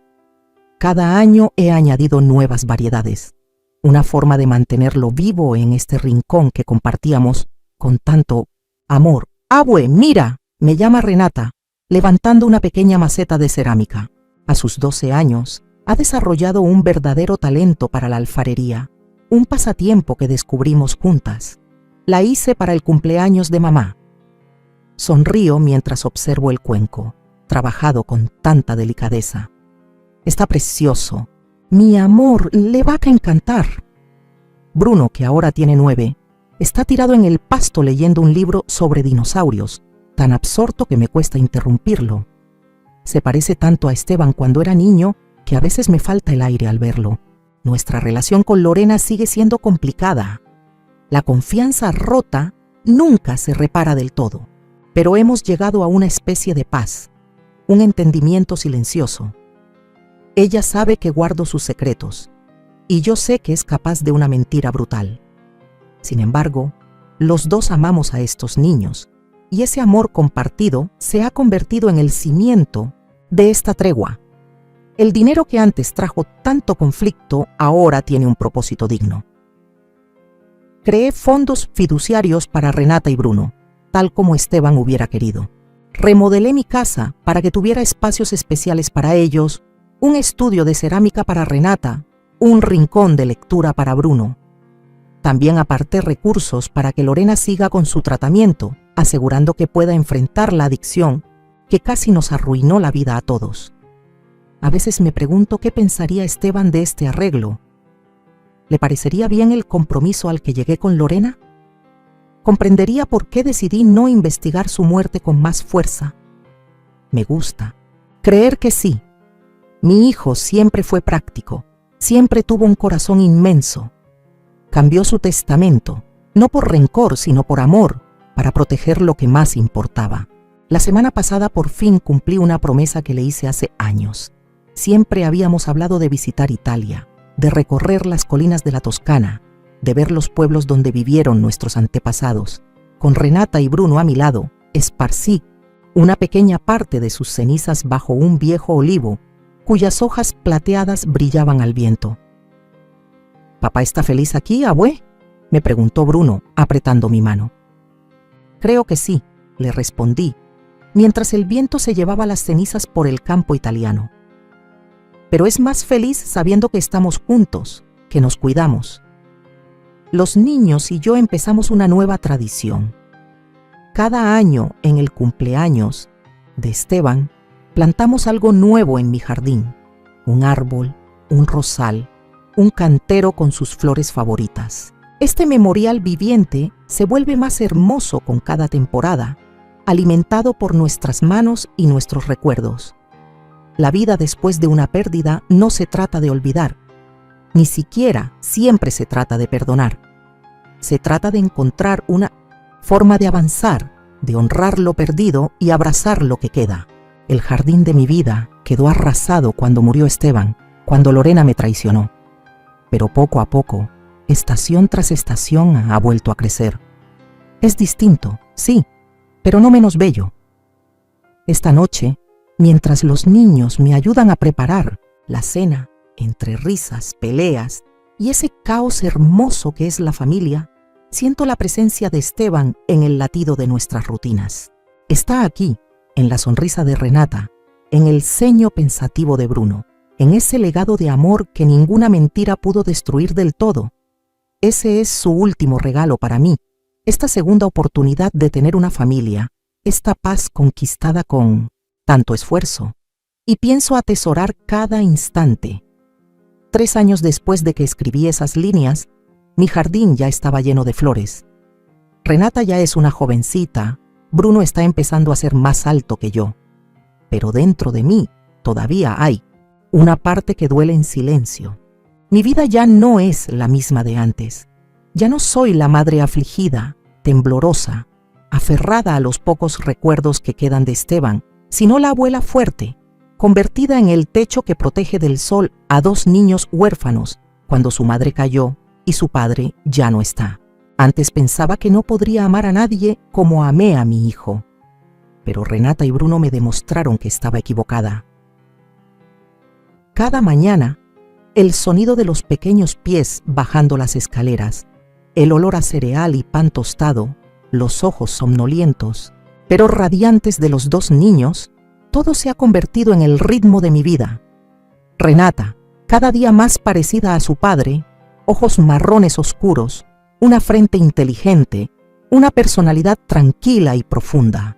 Cada año he añadido nuevas variedades, una forma de mantenerlo vivo en este rincón que compartíamos con tanto amor. ¡Abue, mira! Me llama Renata, levantando una pequeña maceta de cerámica. A sus 12 años, ha desarrollado un verdadero talento para la alfarería, un pasatiempo que descubrimos juntas. La hice para el cumpleaños de mamá. Sonrío mientras observo el cuenco, trabajado con tanta delicadeza. Está precioso. Mi amor, le va a encantar. Bruno, que ahora tiene 9, está tirado en el pasto leyendo un libro sobre dinosaurios, tan absorto que me cuesta interrumpirlo. Se parece tanto a Esteban cuando era niño que a veces me falta el aire al verlo. Nuestra relación con Lorena sigue siendo complicada. La confianza rota nunca se repara del todo, pero hemos llegado a una especie de paz, un entendimiento silencioso. Ella sabe que guardo sus secretos, y yo sé que es capaz de una mentira brutal. Sin embargo, los dos amamos a estos niños, y ese amor compartido se ha convertido en el cimiento de esta tregua. El dinero que antes trajo tanto conflicto ahora tiene un propósito digno. Creé fondos fiduciarios para Renata y Bruno, tal como Esteban hubiera querido. Remodelé mi casa para que tuviera espacios especiales para ellos, un estudio de cerámica para Renata, un rincón de lectura para Bruno. También aparté recursos para que Lorena siga con su tratamiento, asegurando que pueda enfrentar la adicción que casi nos arruinó la vida a todos. A veces me pregunto qué pensaría Esteban de este arreglo. ¿Le parecería bien el compromiso al que llegué con Lorena? ¿Comprendería por qué decidí no investigar su muerte con más fuerza? Me gusta creer que sí. Mi hijo siempre fue práctico, siempre tuvo un corazón inmenso. Cambió su testamento, no por rencor, sino por amor, para proteger lo que más importaba. La semana pasada por fin cumplí una promesa que le hice hace años. Siempre habíamos hablado de visitar Italia, de recorrer las colinas de la Toscana, de ver los pueblos donde vivieron nuestros antepasados. Con Renata y Bruno a mi lado, esparcí una pequeña parte de sus cenizas bajo un viejo olivo, cuyas hojas plateadas brillaban al viento. ¿Papá está feliz aquí, abue?, me preguntó Bruno, apretando mi mano. Creo que sí, le respondí, mientras el viento se llevaba las cenizas por el campo italiano. Pero es más feliz sabiendo que estamos juntos, que nos cuidamos. Los niños y yo empezamos una nueva tradición. Cada año, en el cumpleaños de Esteban, plantamos algo nuevo en mi jardín. Un árbol, un rosal, un cantero con sus flores favoritas. Este memorial viviente se vuelve más hermoso con cada temporada, alimentado por nuestras manos y nuestros recuerdos. La vida después de una pérdida no se trata de olvidar, ni siquiera siempre se trata de perdonar. Se trata de encontrar una forma de avanzar, de honrar lo perdido y abrazar lo que queda. El jardín de mi vida quedó arrasado cuando murió Esteban, cuando Lorena me traicionó. Pero poco a poco, estación tras estación ha vuelto a crecer. Es distinto, sí, pero no menos bello. Esta noche, mientras los niños me ayudan a preparar la cena, entre risas, peleas y ese caos hermoso que es la familia, siento la presencia de Esteban en el latido de nuestras rutinas. Está aquí, en la sonrisa de Renata, en el ceño pensativo de Bruno, en ese legado de amor que ninguna mentira pudo destruir del todo. Ese es su último regalo para mí, esta segunda oportunidad de tener una familia, esta paz conquistada con tanto esfuerzo, y pienso atesorar cada instante. 3 años después de que escribí esas líneas, mi jardín ya estaba lleno de flores. Renata ya es una jovencita, Bruno está empezando a ser más alto que yo, pero dentro de mí todavía hay una parte que duele en silencio. Mi vida ya no es la misma de antes. Ya no soy la madre afligida, temblorosa, aferrada a los pocos recuerdos que quedan de Esteban, sino la abuela fuerte, convertida en el techo que protege del sol a 2 niños huérfanos cuando su madre cayó y su padre ya no está. Antes pensaba que no podría amar a nadie como amé a mi hijo, pero Renata y Bruno me demostraron que estaba equivocada. Cada mañana, el sonido de los pequeños pies bajando las escaleras, el olor a cereal y pan tostado, los ojos somnolientos, pero radiantes de los dos niños, todo se ha convertido en el ritmo de mi vida. Renata, cada día más parecida a su padre, ojos marrones oscuros, una frente inteligente, una personalidad tranquila y profunda.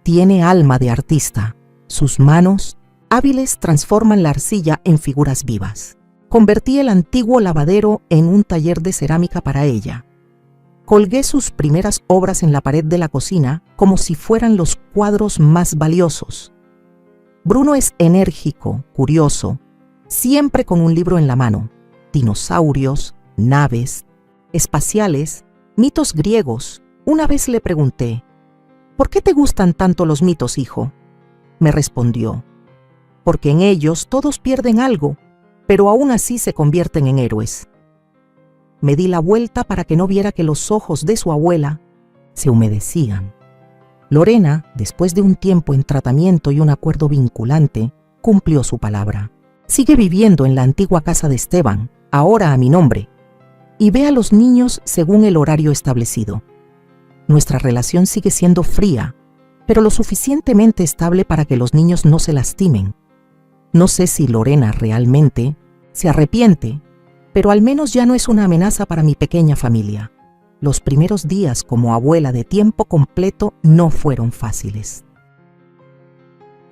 Tiene alma de artista. Sus manos, hábiles, transforman la arcilla en figuras vivas. Convertí el antiguo lavadero en un taller de cerámica para ella. Colgué sus primeras obras en la pared de la cocina como si fueran los cuadros más valiosos. Bruno es enérgico, curioso, siempre con un libro en la mano. Dinosaurios, naves, espaciales, mitos griegos. Una vez le pregunté, ¿por qué te gustan tanto los mitos, hijo? Me respondió, porque en ellos todos pierden algo, pero aún así se convierten en héroes. Me di la vuelta para que no viera que los ojos de su abuela se humedecían. Lorena, después de un tiempo en tratamiento y un acuerdo vinculante, cumplió su palabra. Sigue viviendo en la antigua casa de Esteban, ahora a mi nombre, y ve a los niños según el horario establecido. Nuestra relación sigue siendo fría, pero lo suficientemente estable para que los niños no se lastimen. No sé si Lorena realmente se arrepiente, pero al menos ya no es una amenaza para mi pequeña familia. Los primeros días como abuela de tiempo completo no fueron fáciles.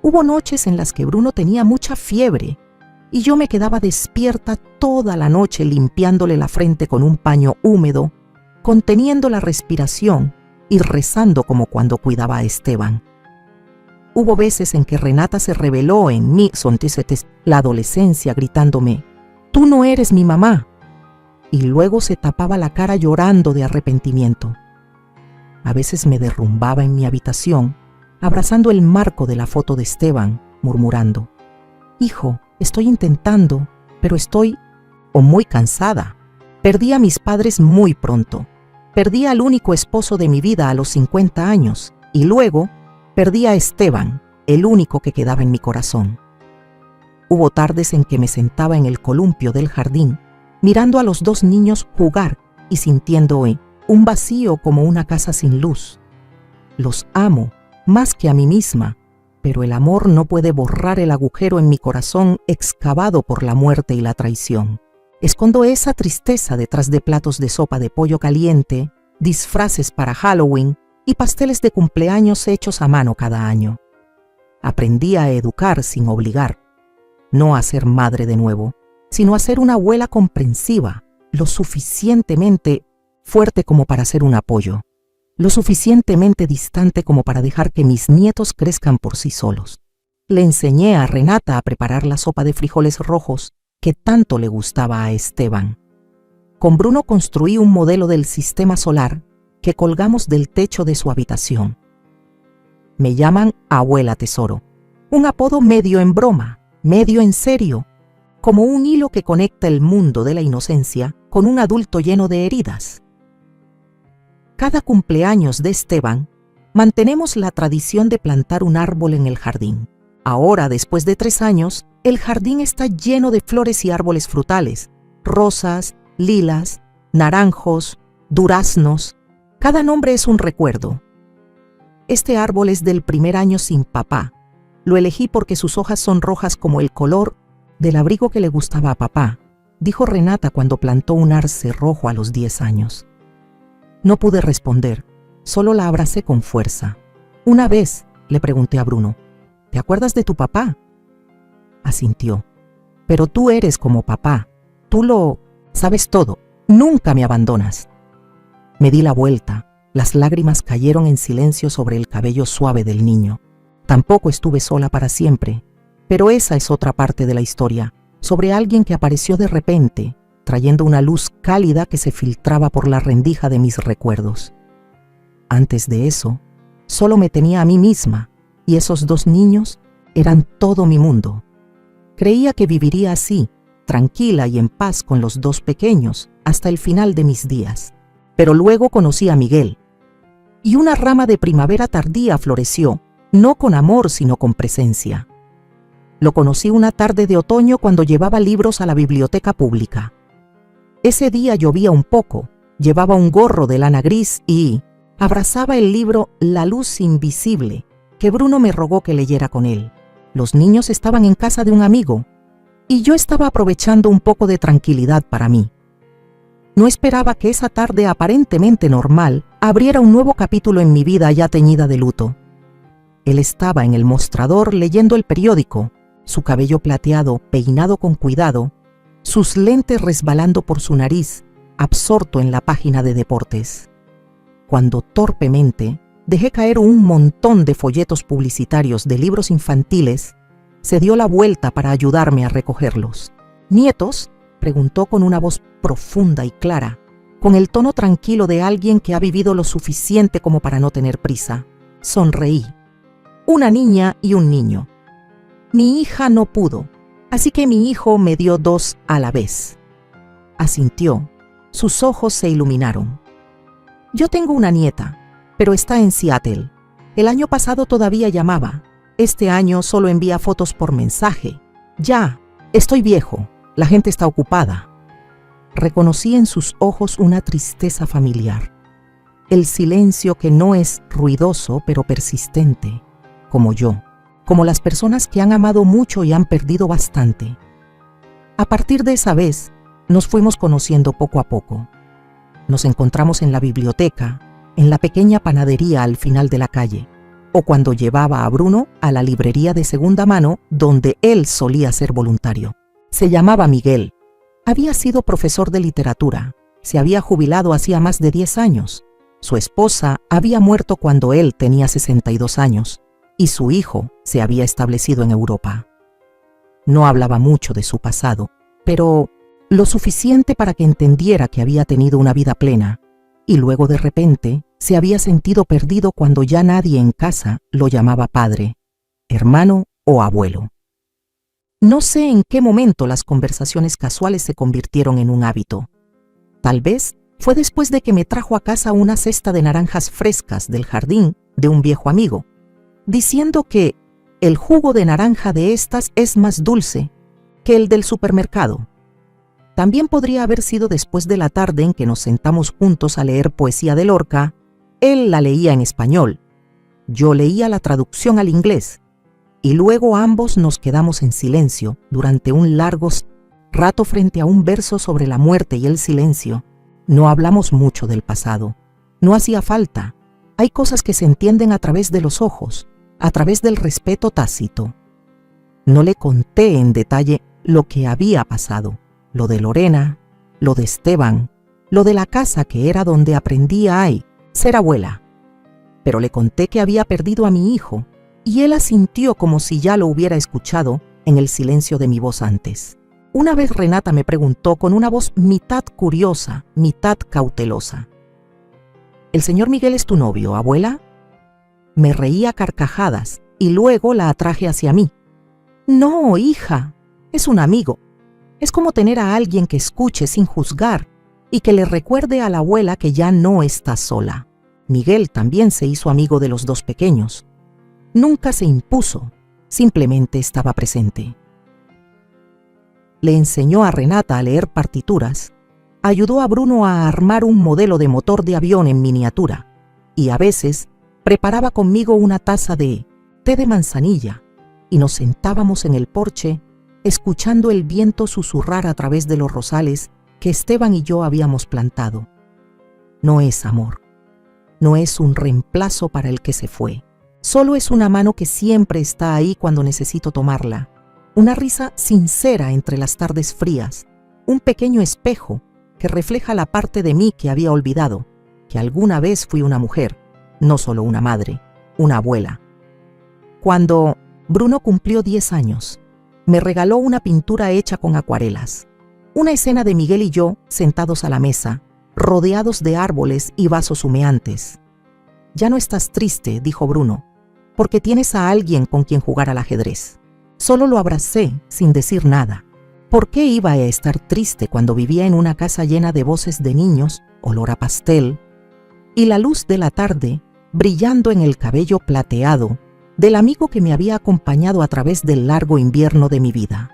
Hubo noches en las que Bruno tenía mucha fiebre y yo me quedaba despierta toda la noche limpiándole la frente con un paño húmedo, conteniendo la respiración y rezando como cuando cuidaba a Esteban. Hubo veces en que Renata se rebeló en mí, la adolescencia, gritándome, «Tú no eres mi mamá», y luego se tapaba la cara llorando de arrepentimiento. A veces me derrumbaba en mi habitación, abrazando el marco de la foto de Esteban, murmurando, «Hijo, estoy intentando, pero estoy muy cansada. Perdí a mis padres muy pronto. Perdí al único esposo de mi vida a los 50 años y luego perdí a Esteban, el único que quedaba en mi corazón». Hubo tardes en que me sentaba en el columpio del jardín, mirando a los dos niños jugar y sintiendo un vacío como una casa sin luz. Los amo más que a mí misma, pero el amor no puede borrar el agujero en mi corazón excavado por la muerte y la traición. Escondo esa tristeza detrás de platos de sopa de pollo caliente, disfraces para Halloween y pasteles de cumpleaños hechos a mano cada año. Aprendí a educar sin obligar, no a ser madre de nuevo, sino a ser una abuela comprensiva, lo suficientemente fuerte como para ser un apoyo, lo suficientemente distante como para dejar que mis nietos crezcan por sí solos. Le enseñé a Renata a preparar la sopa de frijoles rojos que tanto le gustaba a Esteban. Con Bruno construí un modelo del sistema solar que colgamos del techo de su habitación. Me llaman Abuela Tesoro, un apodo medio en broma, medio en serio, como un hilo que conecta el mundo de la inocencia con un adulto lleno de heridas. Cada cumpleaños de Esteban, mantenemos la tradición de plantar un árbol en el jardín. Ahora, después de 3 años, el jardín está lleno de flores y árboles frutales, rosas, lilas, naranjos, duraznos. Cada nombre es un recuerdo. Este árbol es del primer año sin papá. Lo elegí porque sus hojas son rojas como el color del abrigo que le gustaba a papá, dijo Renata cuando plantó un arce rojo a los 10 años. No pude responder, solo la abracé con fuerza. Una vez le pregunté a Bruno, ¿te acuerdas de tu papá? Asintió. Pero tú eres como papá, tú lo sabes todo, nunca me abandonas. Me di la vuelta, las lágrimas cayeron en silencio sobre el cabello suave del niño. Tampoco estuve sola para siempre, pero esa es otra parte de la historia, sobre alguien que apareció de repente, trayendo una luz cálida que se filtraba por la rendija de mis recuerdos. Antes de eso, solo me tenía a mí misma, y esos 2 niños eran todo mi mundo. Creía que viviría así, tranquila y en paz con los 2 pequeños, hasta el final de mis días. pero luego conocí a Miguel. Y una rama de primavera tardía floreció, no con amor sino con presencia. Lo conocí una tarde de otoño cuando llevaba libros a la biblioteca pública. Ese día llovía un poco, llevaba un gorro de lana gris y abrazaba el libro La luz invisible, que Bruno me rogó que leyera con él. Los niños estaban en casa de un amigo y yo estaba aprovechando un poco de tranquilidad para mí. No esperaba que esa tarde aparentemente normal abriera un nuevo capítulo en mi vida ya teñida de luto. Él estaba en el mostrador leyendo el periódico, su cabello plateado peinado con cuidado, sus lentes resbalando por su nariz, absorto en la página de deportes. Cuando torpemente dejé caer un montón de folletos publicitarios de libros infantiles, se dio la vuelta para ayudarme a recogerlos. ¿Nietos?, preguntó con una voz profunda y clara, con el tono tranquilo de alguien que ha vivido lo suficiente como para no tener prisa. Sonreí. Una niña y un niño. Mi hija no pudo, así que mi hijo me dio 2 a la vez. Asintió. Sus ojos se iluminaron. Yo tengo una nieta, pero está en Seattle. El año pasado todavía llamaba. Este año solo envía fotos por mensaje. Ya, estoy viejo. La gente está ocupada. Reconocí en sus ojos una tristeza familiar. El silencio que no es ruidoso pero persistente, como yo, como las personas que han amado mucho y han perdido bastante. A partir de esa vez, nos fuimos conociendo poco a poco. Nos encontramos en la biblioteca, en la pequeña panadería al final de la calle, o cuando llevaba a Bruno a la librería de segunda mano donde él solía ser voluntario. Se llamaba Miguel. Había sido profesor de literatura. Se había jubilado hacía más de 10 años. Su esposa había muerto cuando él tenía 62 años y su hijo se había establecido en Europa. No hablaba mucho de su pasado, pero lo suficiente para que entendiera que había tenido una vida plena y luego de repente se había sentido perdido cuando ya nadie en casa lo llamaba padre, hermano o abuelo. No sé en qué momento las conversaciones casuales se convirtieron en un hábito. Tal vez fue después de que me trajo a casa una cesta de naranjas frescas del jardín de un viejo amigo, diciendo que el jugo de naranja de estas es más dulce que el del supermercado. También podría haber sido después de la tarde en que nos sentamos juntos a leer poesía de Lorca. Él la leía en español, yo leía la traducción al inglés, y luego ambos nos quedamos en silencio durante un largo rato frente a un verso sobre la muerte y el silencio. No hablamos mucho del pasado. No hacía falta. Hay cosas que se entienden a través de los ojos, a través del respeto tácito. No le conté en detalle lo que había pasado, lo de Lorena, lo de Esteban, lo de la casa que era donde aprendí a ser abuela. Pero le conté que había perdido a mi hijo, y él asintió como si ya lo hubiera escuchado en el silencio de mi voz antes. Una vez Renata me preguntó con una voz mitad curiosa, mitad cautelosa: ¿El señor Miguel es tu novio, abuela? Me reí a carcajadas y luego la atraje hacia mí. No, hija, es un amigo. Es como tener a alguien que escuche sin juzgar y que le recuerde a la abuela que ya no está sola. Miguel también se hizo amigo de los 2 pequeños. Nunca se impuso, simplemente estaba presente. Le enseñó a Renata a leer partituras, ayudó a Bruno a armar un modelo de motor de avión en miniatura y a veces preparaba conmigo una taza de té de manzanilla y nos sentábamos en el porche escuchando el viento susurrar a través de los rosales que Esteban y yo habíamos plantado. No es amor, no es un reemplazo para el que se fue. Solo es una mano que siempre está ahí cuando necesito tomarla, una risa sincera entre las tardes frías, un pequeño espejo que refleja la parte de mí que había olvidado, que alguna vez fui una mujer, no solo una madre, una abuela. Cuando Bruno cumplió 10 años, me regaló una pintura hecha con acuarelas, una escena de Miguel y yo sentados a la mesa, rodeados de árboles y vasos humeantes. Ya no estás triste, dijo Bruno, porque tienes a alguien con quien jugar al ajedrez. Solo lo abracé sin decir nada. ¿Por qué iba a estar triste cuando vivía en una casa llena de voces de niños, olor a pastel, y la luz de la tarde brillando en el cabello plateado del amigo que me había acompañado a través del largo invierno de mi vida?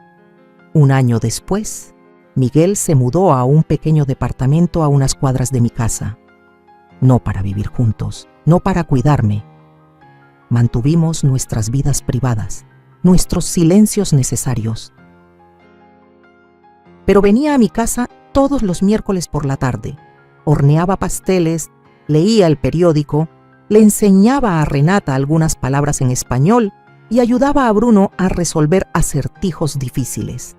Un año después, Miguel se mudó a un pequeño departamento a unas cuadras de mi casa. No para vivir juntos, no para cuidarme. Mantuvimos nuestras vidas privadas, nuestros silencios necesarios. Pero venía a mi casa todos los miércoles por la tarde, horneaba pasteles, leía el periódico, le enseñaba a Renata algunas palabras en español y ayudaba a Bruno a resolver acertijos difíciles.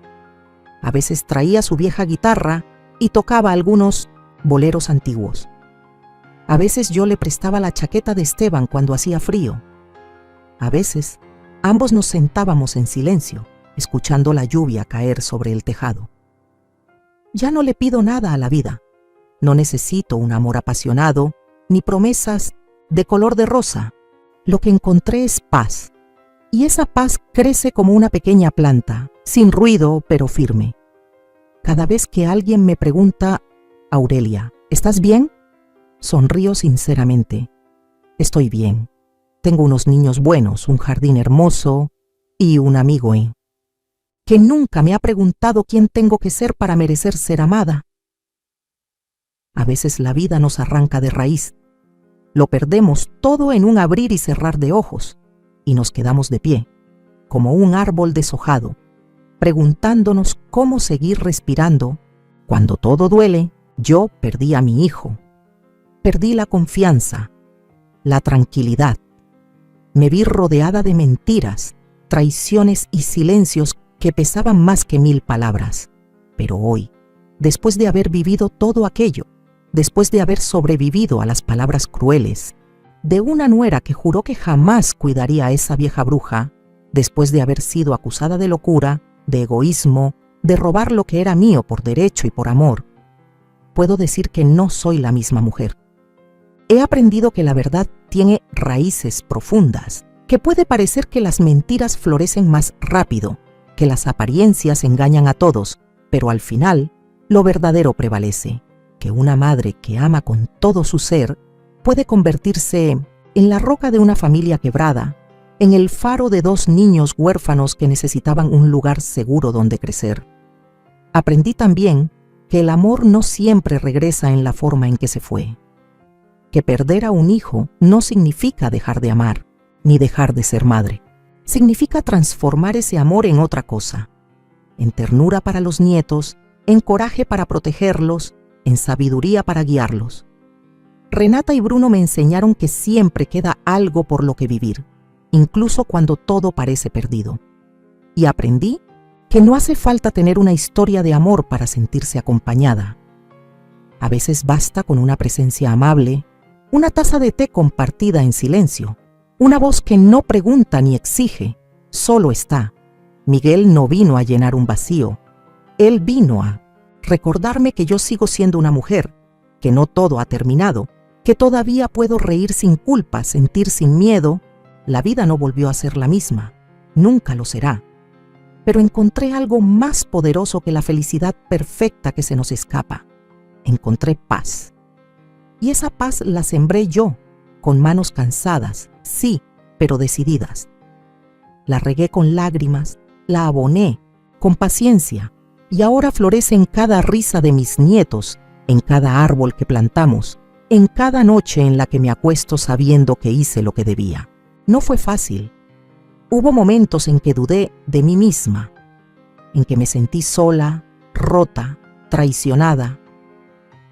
A veces traía su vieja guitarra y tocaba algunos boleros antiguos. A veces yo le prestaba la chaqueta de Esteban cuando hacía frío. A veces ambos nos sentábamos en silencio, escuchando la lluvia caer sobre el tejado. Ya no le pido nada a la vida. No necesito un amor apasionado ni promesas de color de rosa. Lo que encontré es paz. Y esa paz crece como una pequeña planta, sin ruido pero firme. Cada vez que alguien me pregunta, Aurelia, ¿estás bien? Sonrío sinceramente. Estoy bien. Tengo unos niños buenos, un jardín hermoso y un amigo que nunca me ha preguntado quién tengo que ser para merecer ser amada. A veces la vida nos arranca de raíz. Lo perdemos todo en un abrir y cerrar de ojos y nos quedamos de pie, como un árbol deshojado, preguntándonos cómo seguir respirando. Cuando todo duele, yo perdí a mi hijo. Perdí la confianza, la tranquilidad. Me vi rodeada de mentiras, traiciones y silencios que pesaban más que 1000 palabras. Pero hoy, después de haber vivido todo aquello, después de haber sobrevivido a las palabras crueles de una nuera que juró que jamás cuidaría a esa vieja bruja, después de haber sido acusada de locura, de egoísmo, de robar lo que era mío por derecho y por amor, puedo decir que no soy la misma mujer. He aprendido que la verdad tiene raíces profundas, que puede parecer que las mentiras florecen más rápido, que las apariencias engañan a todos, pero al final, lo verdadero prevalece, que una madre que ama con todo su ser puede convertirse en la roca de una familia quebrada, en el faro de 2 niños huérfanos que necesitaban un lugar seguro donde crecer. Aprendí también que el amor no siempre regresa en la forma en que se fue, que perder a un hijo no significa dejar de amar, ni dejar de ser madre. Significa transformar ese amor en otra cosa, en ternura para los nietos, en coraje para protegerlos, en sabiduría para guiarlos. Renata y Bruno me enseñaron que siempre queda algo por lo que vivir, incluso cuando todo parece perdido. Y aprendí que no hace falta tener una historia de amor para sentirse acompañada. A veces basta con una presencia amable, una taza de té compartida en silencio, una voz que no pregunta ni exige, solo está. Miguel no vino a llenar un vacío, él vino a recordarme que yo sigo siendo una mujer, que no todo ha terminado, que todavía puedo reír sin culpa, sentir sin miedo. La vida no volvió a ser la misma, nunca lo será. Pero encontré algo más poderoso que la felicidad perfecta que se nos escapa. Encontré paz. Y esa paz la sembré yo, con manos cansadas, sí, pero decididas. La regué con lágrimas, la aboné, con paciencia, y ahora florece en cada risa de mis nietos, en cada árbol que plantamos, en cada noche en la que me acuesto sabiendo que hice lo que debía. No fue fácil. Hubo momentos en que dudé de mí misma, en que me sentí sola, rota, traicionada.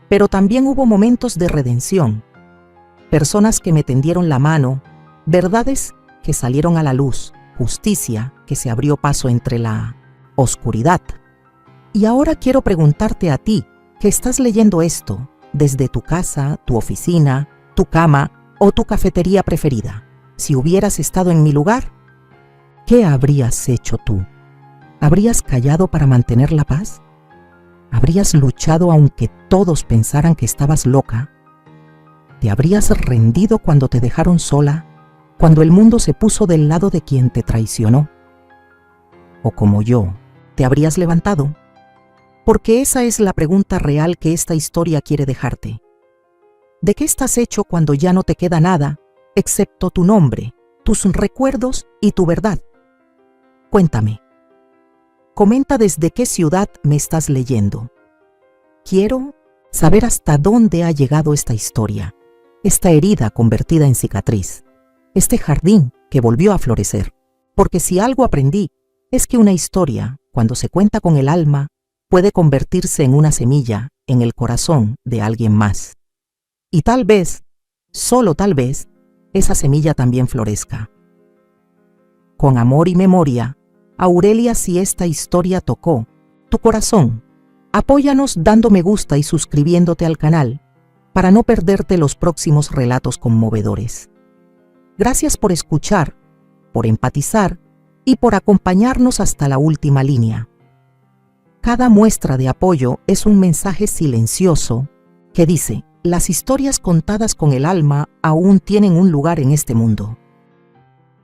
Pero también hubo momentos de redención, personas que me tendieron la mano, verdades que salieron a la luz, justicia que se abrió paso entre la oscuridad. Y ahora quiero preguntarte a ti, que estás leyendo esto, desde tu casa, tu oficina, tu cama o tu cafetería preferida. Si hubieras estado en mi lugar, ¿qué habrías hecho tú? ¿Habrías callado para mantener la paz? ¿Habrías luchado aunque todos pensaran que estabas loca? ¿Te habrías rendido cuando te dejaron sola, cuando el mundo se puso del lado de quien te traicionó? ¿O como yo, ¿te habrías levantado? Porque esa es la pregunta real que esta historia quiere dejarte. ¿De qué estás hecho cuando ya no te queda nada, excepto tu nombre, tus recuerdos y tu verdad? Cuéntame. Comenta desde qué ciudad me estás leyendo. Quiero saber hasta dónde ha llegado esta historia, esta herida convertida en cicatriz, este jardín que volvió a florecer. Porque si algo aprendí, es que una historia, cuando se cuenta con el alma, puede convertirse en una semilla en el corazón de alguien más. Y tal vez, solo tal vez, esa semilla también florezca. Con amor y memoria, Aurelia, si esta historia tocó tu corazón, apóyanos dando me gusta y suscribiéndote al canal para no perderte los próximos relatos conmovedores. Gracias por escuchar, por empatizar y por acompañarnos hasta la última línea. Cada muestra de apoyo es un mensaje silencioso que dice: las historias contadas con el alma aún tienen un lugar en este mundo.